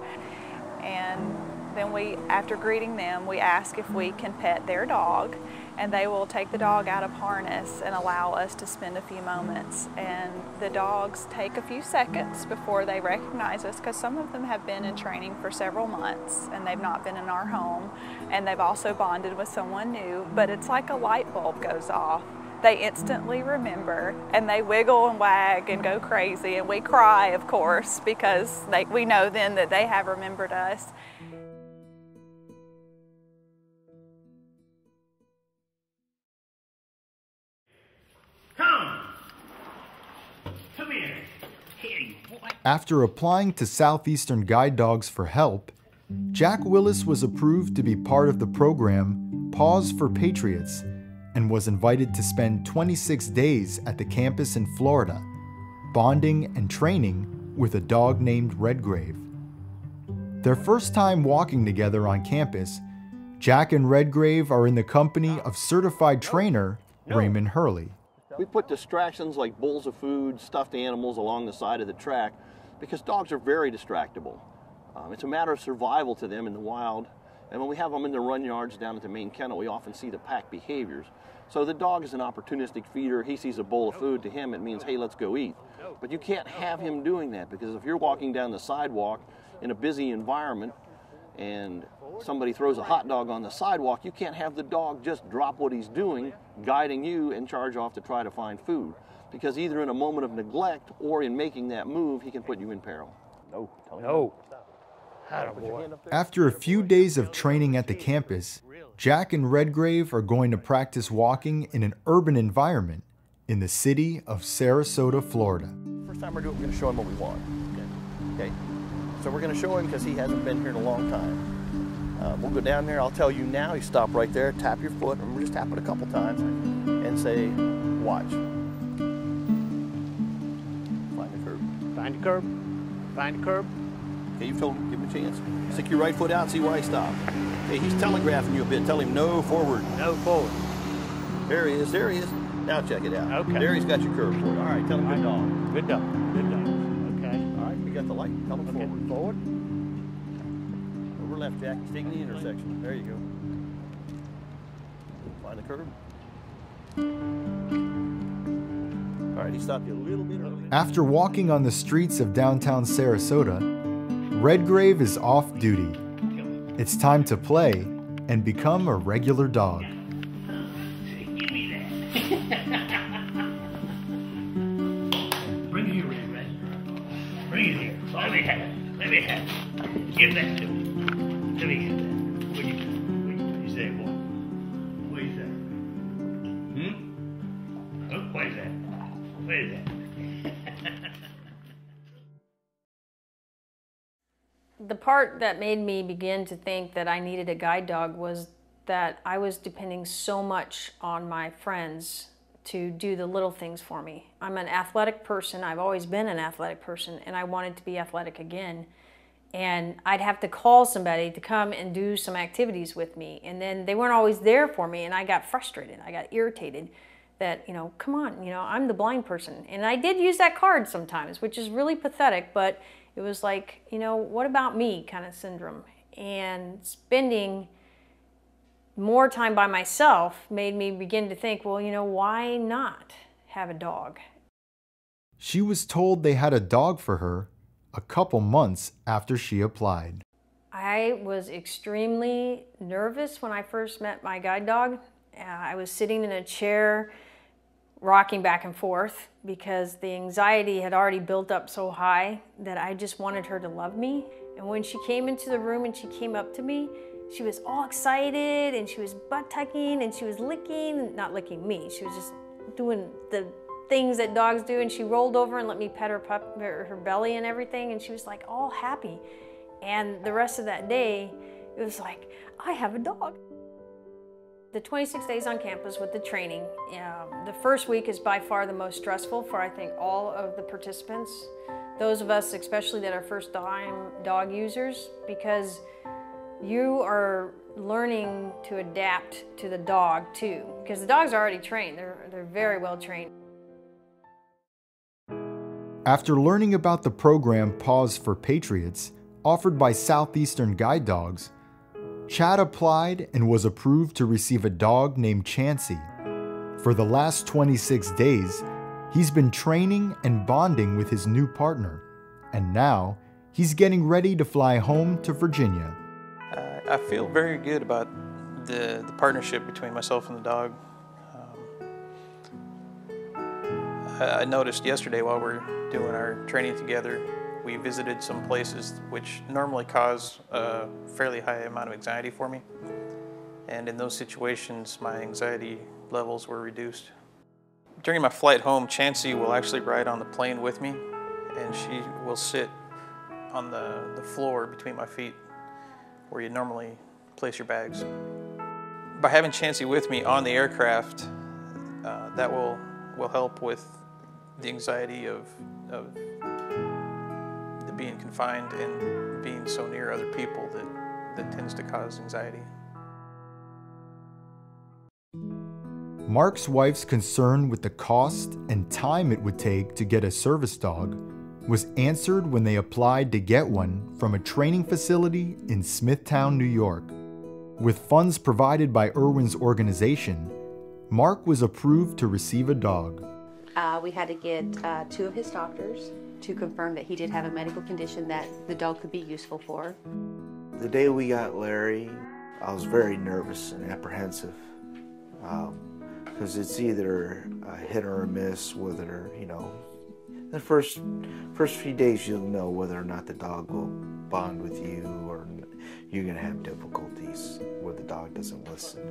And then after greeting them, we ask if we can pet their dog, and they will take the dog out of harness and allow us to spend a few moments. And the dogs take a few seconds before they recognize us, because some of them have been in training for several months and they've not been in our home, and they've also bonded with someone new, but it's like a light bulb goes off. They instantly remember, and they wiggle and wag and go crazy, and we cry, of course, because we know then that they have remembered us. Come here. Here, you boy. After applying to Southeastern Guide Dogs for help, Jack Willis was approved to be part of the program Paws for Patriots, and was invited to spend 26 days at the campus in Florida, bonding and training with a dog named Redgrave. Their first time walking together on campus, Jack and Redgrave are in the company of certified trainer Raymond Hurley. We put distractions like bowls of food, stuffed animals along the side of the track because dogs are very distractible. It's a matter of survival to them in the wild, and when we have them in the run yards down at the main kennel, we often see the pack behaviors. So the dog is an opportunistic feeder. He sees a bowl of food. To him, it means, hey, let's go eat. But you can't have him doing that, because if you're walking down the sidewalk in a busy environment and somebody throws a hot dog on the sidewalk, you can't have the dog just drop what he's doing, guiding you, and charge off to try to find food. Because either in a moment of neglect or in making that move, he can put you in peril. No. After a few days of training at the campus, Jack and Redgrave are going to practice walking in an urban environment in the city of Sarasota, Florida. First time we're going to show him what we want. Okay. So we're going to show him because he hasn't been here in a long time. We'll go down there. I'll tell you now. You stop right there, tap your foot, and we'll just tap it a couple times and say, watch. Find the curb. Find the curb. Find the curb. Okay, you've told him, give him a chance. Stick your right foot out and see why he stopped. Okay, he's telegraphing you a bit. Tell him no forward. No forward. There he is. There he is. Now check it out. Okay. There he's got your curve for you. All right, tell him good dog. Good dog. Good dog. Okay. All right, we got the light. Tell him Okay. forward. Forward. Over left, Jack. He's taking the intersection. There you go. Find the curb. All right, he stopped you a little bit early. After walking on the streets of downtown Sarasota, Redgrave is off duty. It's time to play and become a regular dog. Give me that. Bring it here, Red. Bring it here. Let me have it. Let me have it. Give that to me. Let me have that. What you say, boy? What is that? Oh, what is that? What is that? The part that made me begin to think that I needed a guide dog was that I was depending so much on my friends to do the little things for me. I'm an athletic person. I've always been an athletic person, and I wanted to be athletic again. And I'd have to call somebody to come and do some activities with me, and then they weren't always there for me, and I got frustrated. I got irritated that, you know, come on, you know, I'm the blind person. And I did use that card sometimes, which is really pathetic, but it was like, you know, what about me kind of syndrome. And spending more time by myself made me begin to think, well, you know, why not have a dog? She was told they had a dog for her a couple months after she applied. I was extremely nervous when I first met my guide dog. I was sitting in a chair, rocking back and forth because the anxiety had already built up so high that I just wanted her to love me. And when she came into the room and she came up to me, she was all excited and she was butt tucking and she was licking, not licking me, she was just doing the things that dogs do, and she rolled over and let me pet her belly and everything, and she was like all happy. And the rest of that day, it was like, I have a dog. The 26 days on campus with the training, the first week is by far the most stressful for, I think, all of the participants. Those of us especially that are first-time dog users, because you are learning to adapt to the dog too, because the dogs are already trained. They're very well trained. After learning about the program Paws for Patriots, offered by Southeastern Guide Dogs, Chad applied and was approved to receive a dog named Chansey. For the last 26 days, he's been training and bonding with his new partner, and now he's getting ready to fly home to Virginia. I feel very good about the partnership between myself and the dog. I noticed yesterday while we're doing our training together, we visited some places which normally cause a fairly high amount of anxiety for me. And in those situations, my anxiety levels were reduced. During my flight home, Chansey will actually ride on the plane with me, and she will sit on the floor between my feet where you normally place your bags. By having Chansey with me on the aircraft, that will help with the anxiety of the being confined and being so near other people that tends to cause anxiety. Mark's wife's concern with the cost and time it would take to get a service dog was answered when they applied to get one from a training facility in Smithtown, New York. With funds provided by Irwin's organization, Mark was approved to receive a dog. We had to get 2 of his doctors to confirm that he did have a medical condition that the dog could be useful for. The day we got Larry, I was very nervous and apprehensive because it's either a hit or a miss, whether, you know, the first few days you'll know whether or not the dog will bond with you or you're going to have difficulties where the dog doesn't listen.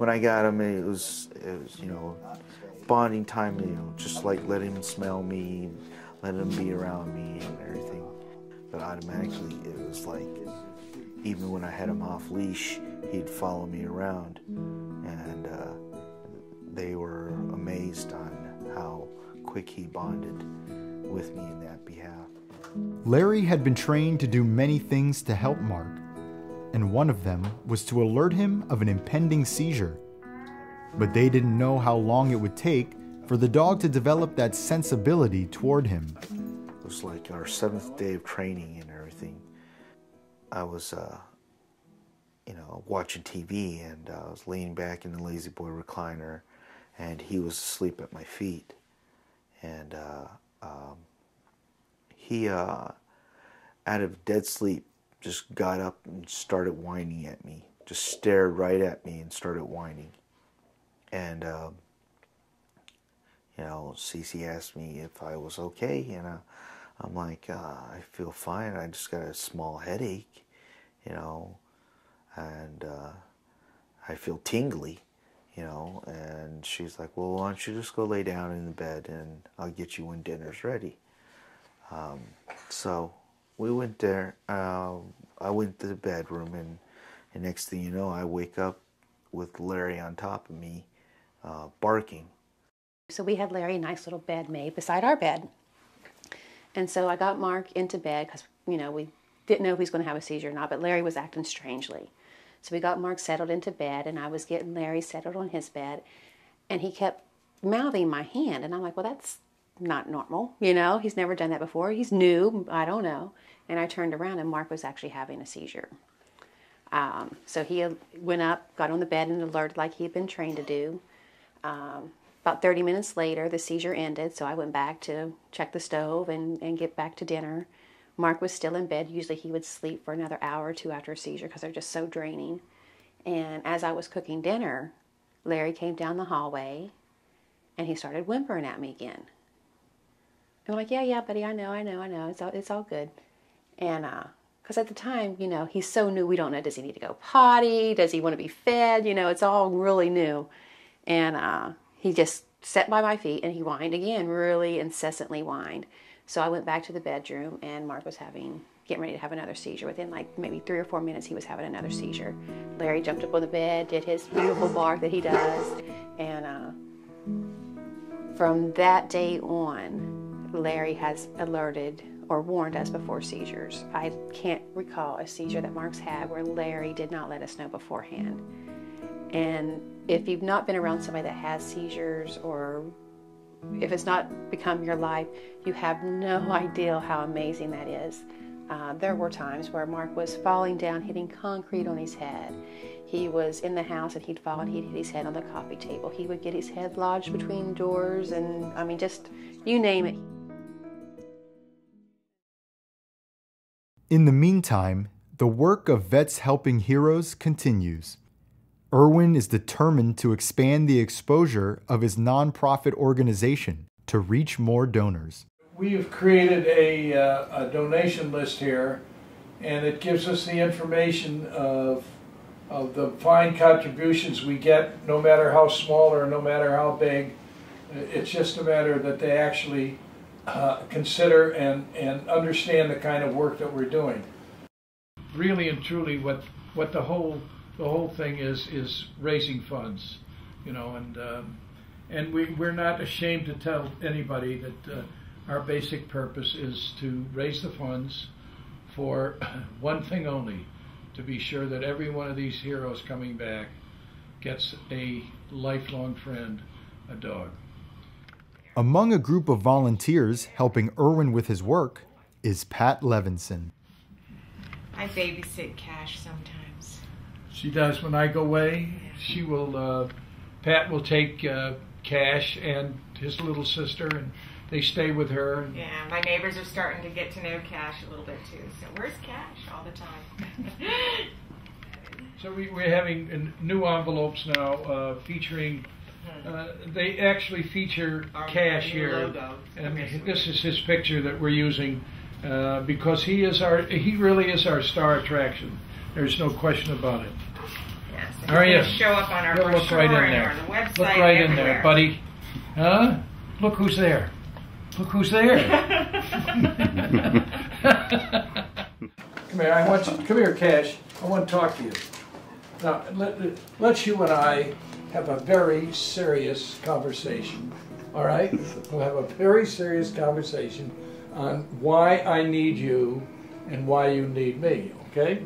when I got him, it was you know, bonding time, you know, just like letting him smell me, letting him be around me and everything. But automatically it was like, even when I had him off leash, he'd follow me around, and they were amazed on how quick he bonded with me in that behalf. Larry had been trained to do many things to help Mark, and one of them was to alert him of an impending seizure. But they didn't know how long it would take for the dog to develop that sensibility toward him. It was like our 7th day of training and everything. I was, you know, watching TV, and I was laying back in the lazy boy recliner, and he was asleep at my feet. And he, out of dead sleep, just got up and started whining at me. Just stared right at me and started whining. And, you know, Cece asked me if I was okay, and I'm like, I feel fine. I just got a small headache, you know, and I feel tingly, you know. And she's like, well, why don't you just go lay down in the bed, and I'll get you when dinner's ready. So we went there. I went to the bedroom, and next thing you know, I wake up with Larry on top of me, barking. So we had Larry a nice little bed made beside our bed. And so I got Mark into bed because, you know, we didn't know if he was going to have a seizure or not, but Larry was acting strangely. So we got Mark settled into bed, and I was getting Larry settled on his bed, and he kept mouthing my hand. And I'm like, well, that's not normal, you know? He's never done that before. He's new. I don't know. And I turned around, and Mark was actually having a seizure. So he went up, got on the bed, and alerted like he had been trained to do. About 30 minutes later, the seizure ended, so I went back to check the stove and get back to dinner. Mark was still in bed. Usually he would sleep for another hour or two after a seizure because they're just so draining. And as I was cooking dinner, Larry came down the hallway, and he started whimpering at me again. And I'm like, yeah, buddy, I know, it's all good. And because at the time, you know, he's so new, we don't know, does he need to go potty? Does he want to be fed? You know, it's all really new. And he just sat by my feet, and he whined again, really incessantly whined. So I went back to the bedroom, and Mark was getting ready to have another seizure. Within like maybe 3 or 4 minutes, he was having another seizure. Larry jumped up on the bed, did his beautiful bark that he does. And from that day on, Larry has alerted or warned us before seizures. I can't recall a seizure that Mark's had where Larry did not let us know beforehand. And if you've not been around somebody that has seizures, or if it's not become your life, you have no idea how amazing that is. There were times where Mark was falling down, hitting concrete on his head. He was in the house, and he'd fall and he'd hit his head on the coffee table. He would get his head lodged between doors, and I mean, just you name it. In the meantime, the work of Vets Helping Heroes continues. Irwin is determined to expand the exposure of his nonprofit organization to reach more donors. We have created a donation list here, and it gives us the information of the fine contributions we get, no matter how small or no matter how big. It's just a matter that they actually consider and understand the kind of work that we're doing. Really and truly, what the whole thing is raising funds, you know, and we're not ashamed to tell anybody that our basic purpose is to raise the funds for one thing only: to be sure that every one of these heroes coming back gets a lifelong friend, a dog. Among a group of volunteers helping Irwin with his work is Pat Levinson. I babysit Cash sometimes. She does. When I go away, she will, Pat will take Cash and his little sister, and they stay with her. Yeah, my neighbors are starting to get to know Cash a little bit too. So where's Cash all the time? So we're having new envelopes now featuring, they actually feature Cash here. Logo. And this is his picture that we're using because he really is our star attraction. There's no question about it. Yeah. So Are it's you? gonna show up on our You'll look brochure right in and there. on the website. Look right in everywhere. there, buddy. Huh? Look who's there. Look who's there. Come here, I want you, come here, Cash. I want to talk to you. Now, let's you and I have a very serious conversation, all right? We'll have a very serious conversation on why I need you and why you need me, okay?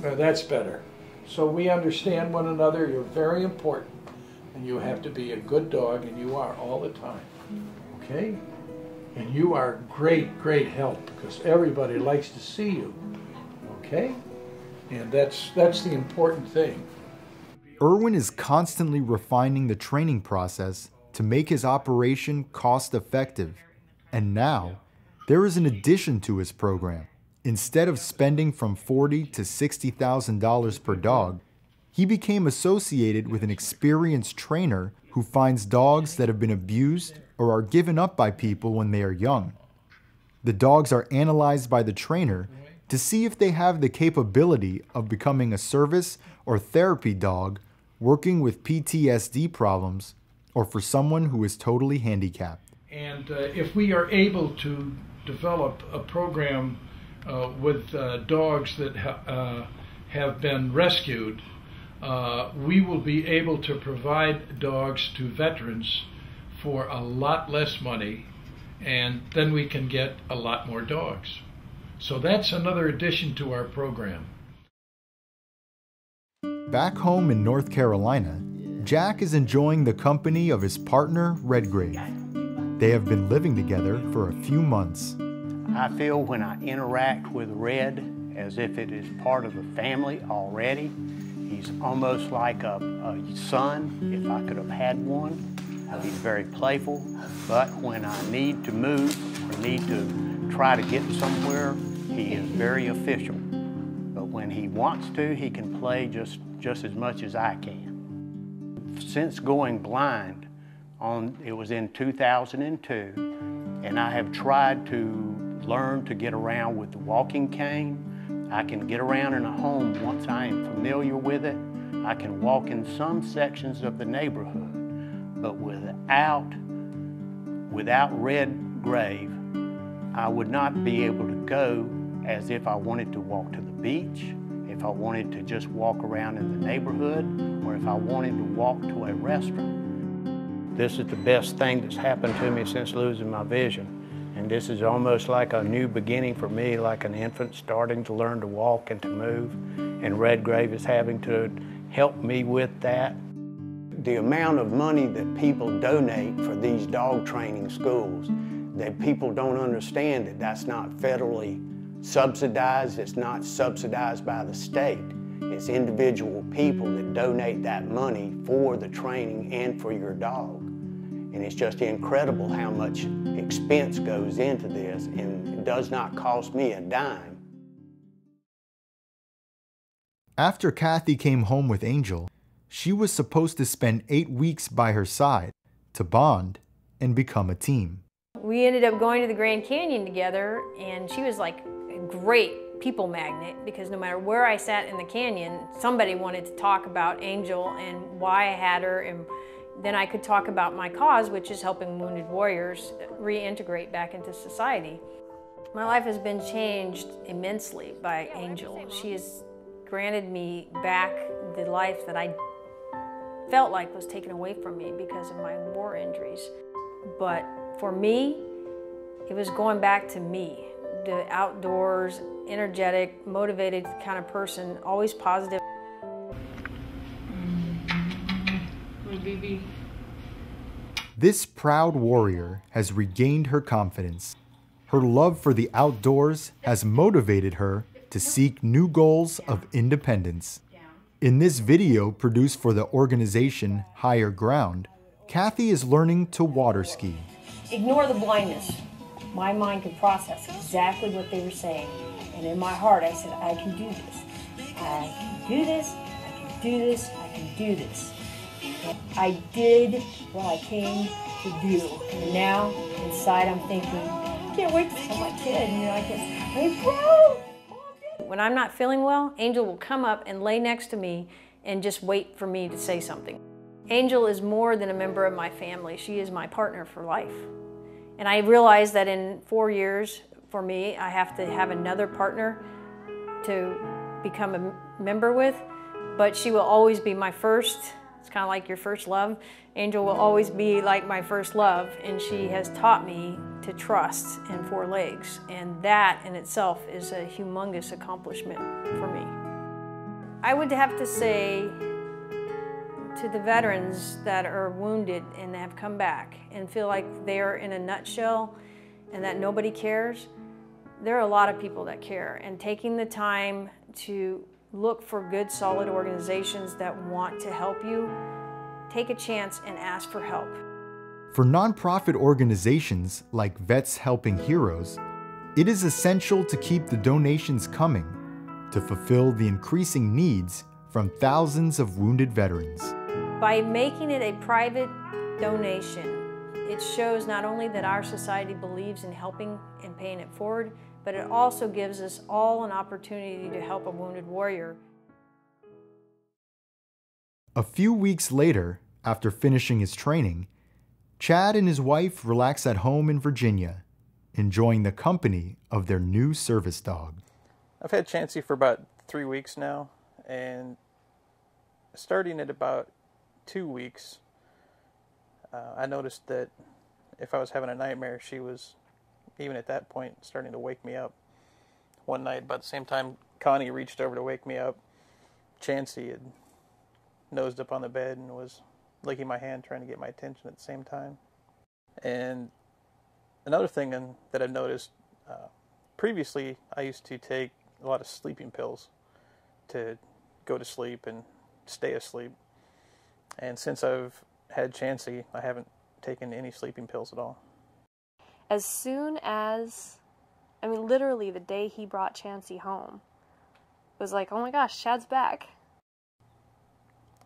Now, that's better. So we understand one another, you're very important, and you have to be a good dog, and you are all the time, okay? And you are great, great help, because everybody likes to see you, okay? And that's the important thing. Irwin is constantly refining the training process to make his operation cost-effective. And now, there is an addition to his program. Instead of spending from $40,000 to $60,000 per dog, he became associated with an experienced trainer who finds dogs that have been abused or are given up by people when they are young. The dogs are analyzed by the trainer to see if they have the capability of becoming a service or therapy dog working with PTSD problems or for someone who is totally handicapped. And if we are able to develop a program with dogs that have been rescued, we will be able to provide dogs to veterans for a lot less money, and then we can get a lot more dogs. So that's another addition to our program. Back home in North Carolina, Jack is enjoying the company of his partner, Redgrave. They have been living together for a few months. I feel when I interact with Red as if it is part of the family already. He's almost like a son, if I could have had one. He's very playful, but when I need to move or need to try to get somewhere, he is very official. But when he wants to, he can play just as much as I can. Since going blind, it was in 2002, and I have tried to learn to get around with the walking cane. I can get around in a home once I am familiar with it. I can walk in some sections of the neighborhood, but without Redgrave, I would not be able to go as if I wanted to walk to the beach, if I wanted to just walk around in the neighborhood, or if I wanted to walk to a restaurant. This is the best thing that's happened to me since losing my vision. And this is almost like a new beginning for me, like an infant starting to learn to walk and to move. And Redgrave is having to help me with that. The amount of money that people donate for these dog training schools, that people don't understand that that's not federally subsidized, it's not subsidized by the state. It's individual people that donate that money for the training and for your dog. And it's just incredible how much expense goes into this, and it does not cost me a dime. After Kathy came home with Angel, she was supposed to spend 8 weeks by her side to bond and become a team. We ended up going to the Grand Canyon together, and she was like a great people magnet because no matter where I sat in the canyon, somebody wanted to talk about Angel and why I had her, and then I could talk about my cause, which is helping wounded warriors reintegrate back into society. My life has been changed immensely by Angel. She has granted me back the life that I felt like was taken away from me because of my war injuries. But for me, it was going back to me, the outdoors, energetic, motivated kind of person, always positive. This proud warrior has regained her confidence. Her love for the outdoors has motivated her to seek new goals of independence. In this video produced for the organization Higher Ground, Kathy is learning to water ski. Ignore the blindness. My mind could process exactly what they were saying. And in my heart, I said, I can do this. I can do this. I can do this. I can do this. And I did what I came to do. And now, inside, I'm thinking, I can't wait to tell my kid. You know, I can say, hey, bro. When I'm not feeling well, Angel will come up and lay next to me and just wait for me to say something. Angel is more than a member of my family. She is my partner for life. And I realize that in 4 years, for me, I have to have another partner to become a member with, but she will always be my first. It's kind of like your first love. Angel will always be like my first love, and she has taught me to trust in 4 legs, and that in itself is a humongous accomplishment for me. I would have to say to the veterans that are wounded and have come back and feel like they're in a nutshell and that nobody cares, there are a lot of people that care, and taking the time to look for good, solid organizations that want to help you, take a chance and ask for help. For nonprofit organizations like Vets Helping Heroes, it is essential to keep the donations coming to fulfill the increasing needs from thousands of wounded veterans. By making it a private donation, it shows not only that our society believes in helping and paying it forward, but it also gives us all an opportunity to help a wounded warrior. A few weeks later, after finishing his training, Chad and his wife relax at home in Virginia, enjoying the company of their new service dog. I've had Chansey for about 3 weeks now, and starting at about 2 weeks, I noticed that if I was having a nightmare, she was, even at that point, starting to wake me up. One night, about the same time Connie reached over to wake me up, Chansey had nosed up on the bed and was licking my hand, trying to get my attention at the same time. And another thing that I've noticed, previously I used to take a lot of sleeping pills to go to sleep and stay asleep. And since I've had Chansey, I haven't taken any sleeping pills at all. As soon as, I mean, literally the day he brought Chansey home, it was like, oh my gosh, Chad's back.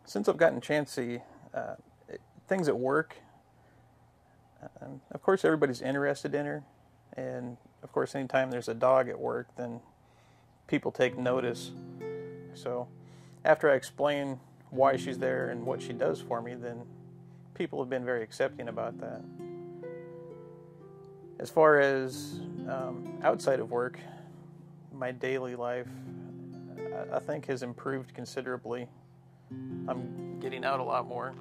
Since I've gotten Chansey, things at work, of course everybody's interested in her, and of course anytime there's a dog at work, then people take notice. So after I explain why she's there and what she does for me, then people have been very accepting about that. As far as outside of work, my daily life, I think has improved considerably. I'm getting out a lot more.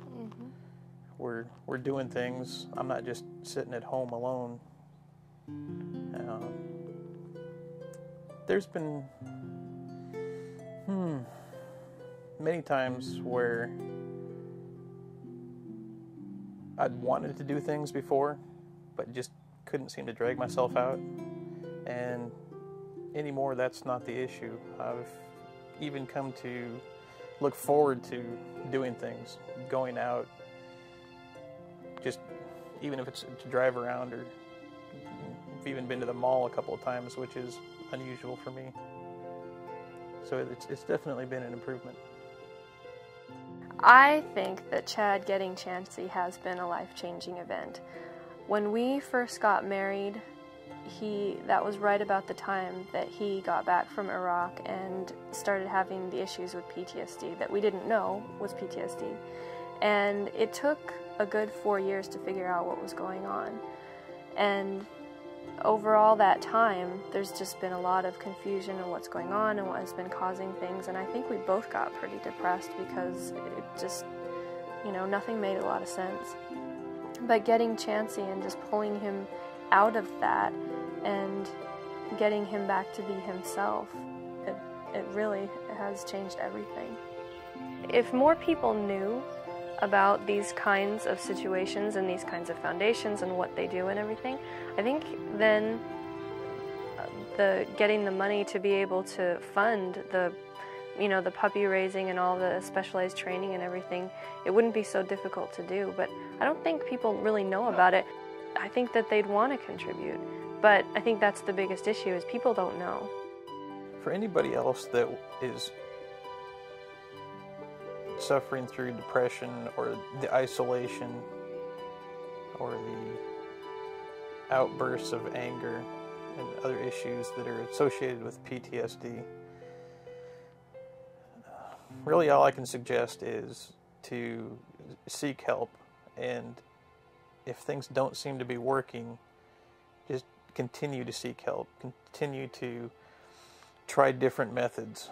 We're doing things. I'm not just sitting at home alone. There's been many times where I'd wanted to do things before, but just couldn't seem to drag myself out. And anymore, that's not the issue. I've even come to look forward to doing things, going out, just even if it's to drive around, or I've even been to the mall a couple of times, which is unusual for me. So it's definitely been an improvement. I think that Chad getting Chansey has been a life-changing event. When we first got married, that was right about the time that he got back from Iraq and started having the issues with PTSD that we didn't know was PTSD. And it took a good 4 years to figure out what was going on. And over all that time, there's just been a lot of confusion in what's going on and what has been causing things. And I think we both got pretty depressed because it just, nothing made a lot of sense. But getting Chansey and just pulling him out of that and getting him back to be himself, it really has changed everything. If more people knew about these kinds of situations and these kinds of foundations and what they do and everything, I think then getting the money to be able to fund the puppy raising and all the specialized training and everything, it wouldn't be so difficult to do. But I don't think people really know about it. I think that they'd want to contribute, but I think that's the biggest issue, is people don't know. For anybody else that is suffering through depression or the isolation or the outbursts of anger and other issues that are associated with PTSD, really all I can suggest is to seek help, and if things don't seem to be working, just continue to seek help, continue to try different methods.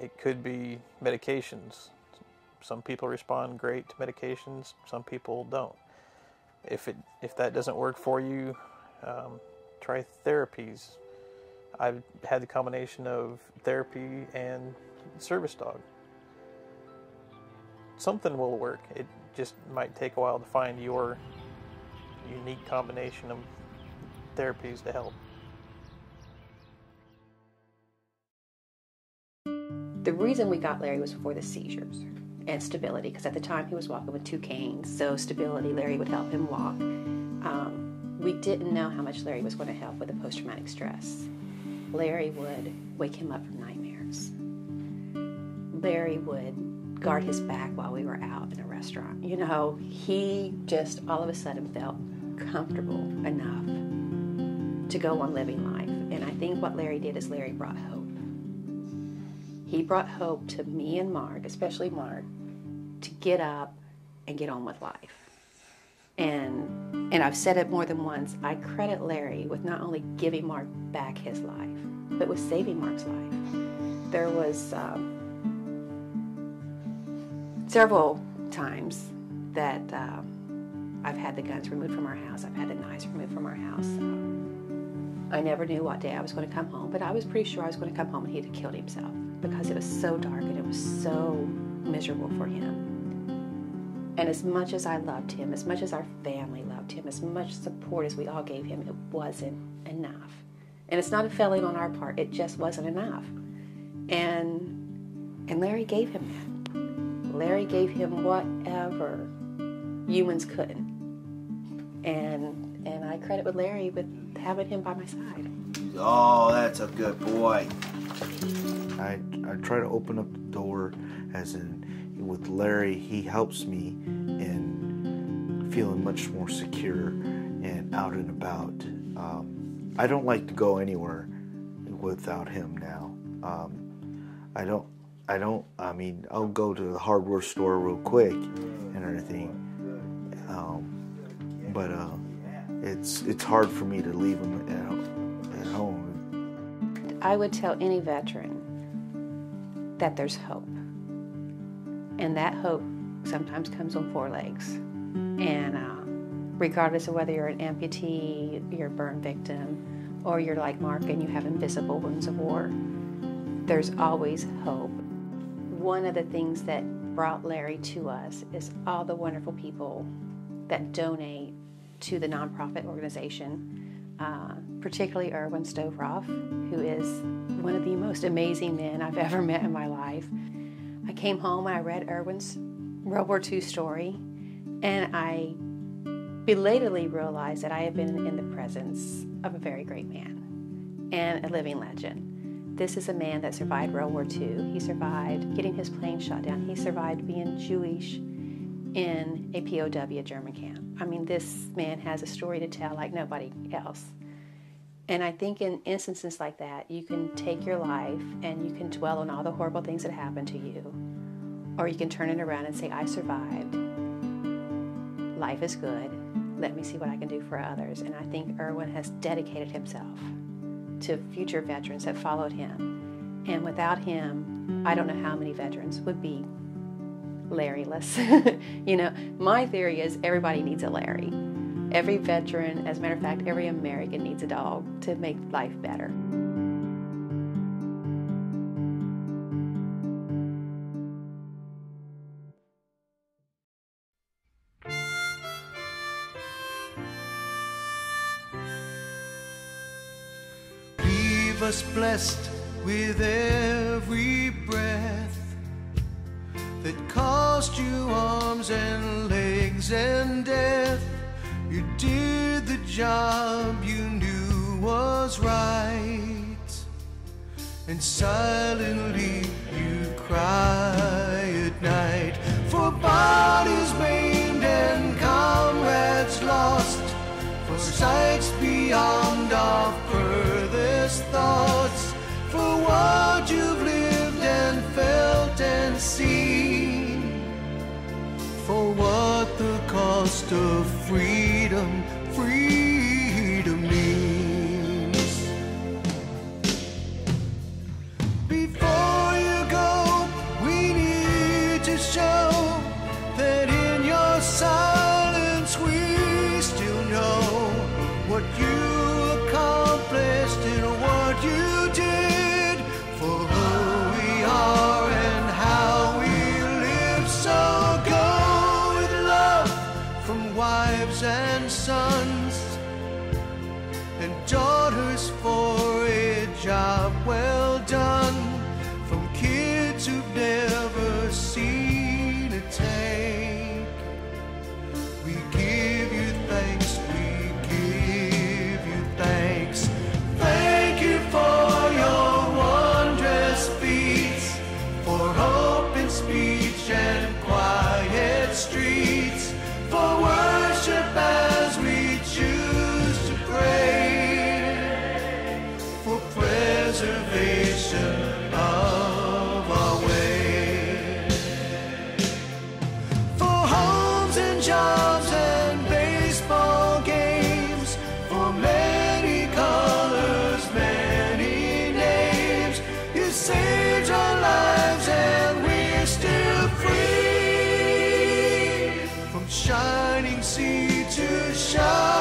It could be medications. Some people respond great to medications, some people don't. If that doesn't work for you, try therapies. I've had the combination of therapy and service dog. Something will work. It just might take a while to find your unique combination of therapies to help. The reason we got Larry was for the seizures and stability, because at the time he was walking with 2 canes, so stability, Larry would help him walk. We didn't know how much Larry was going to help with the post-traumatic stress. Larry would wake him up from nightmares. Larry would guard his back while we were out in a restaurant. You know, he just all of a sudden felt comfortable enough to go on living life. And I think what Larry did is Larry brought hope. He brought hope to me and Mark, especially Mark, to get up and get on with life. And I've said it more than once, I credit Larry with not only giving Mark back his life, but with saving Mark's life. There was several times that I've had the guns removed from our house. I've had the knives removed from our house. I never knew what day I was going to come home, but I was pretty sure I was going to come home and he'd have killed himself because it was so dark and it was so miserable for him. And as much as I loved him, as much as our family loved him, as much support as we all gave him, it wasn't enough. And it's not a failing on our part, it just wasn't enough. And Larry gave him that. Larry gave him whatever humans couldn't. And I credit with Larry with having him by my side. Oh, that's a good boy. I try to open up the door, as in with Larry, he helps me in feeling much more secure and out and about. I don't like to go anywhere without him now. I mean, I'll go to the hardware store real quick and everything. But it's hard for me to leave him at home. I would tell any veteran that there's hope. And that hope sometimes comes on 4 legs. And regardless of whether you're an amputee, you're a burn victim, or you're like Mark and you have invisible wounds of war, there's always hope. One of the things that brought Larry to us is all the wonderful people that donate to the nonprofit organization, particularly Irwin Stovroff, who is one of the most amazing men I've ever met in my life. I came home and I read Irwin's World War II story, and I belatedly realized that I had been in the presence of a very great man and a living legend. This is a man that survived World War II. He survived getting his plane shot down. He survived being Jewish in a POW German camp. I mean, this man has a story to tell like nobody else. And I think in instances like that, you can take your life and you can dwell on all the horrible things that happened to you, or you can turn it around and say, I survived. Life is good. Let me see what I can do for others. And I think Irwin has dedicated himself to future veterans that followed him. And without him, I don't know how many veterans would be Larry-less. You know, my theory is everybody needs a Larry. Every veteran, as a matter of fact, every American needs a dog to make life better. Leave us blessed with every breath that cost you arms and legs and death. You did the job you knew was right, and silently you cry at night for bodies maimed and comrades lost, for sights beyond our furthest thoughts, for what you've lived cost of freedom, freedom means. Before you go, we need to show that in your silence we still know what you accomplished and what you did for who we are and how we live. So go with love from wives and sons and daughters for a job well done, from kids who've never seen a tank. We give you thanks, we give you thanks. Thank you for your wondrous feats, for hope and speech and quiet streets, for worship as we choose to pray, for preservation of our way, for homes and jobs and baseball games, for many colors, many names. You saved our lives and we're still free, from shining sea to shining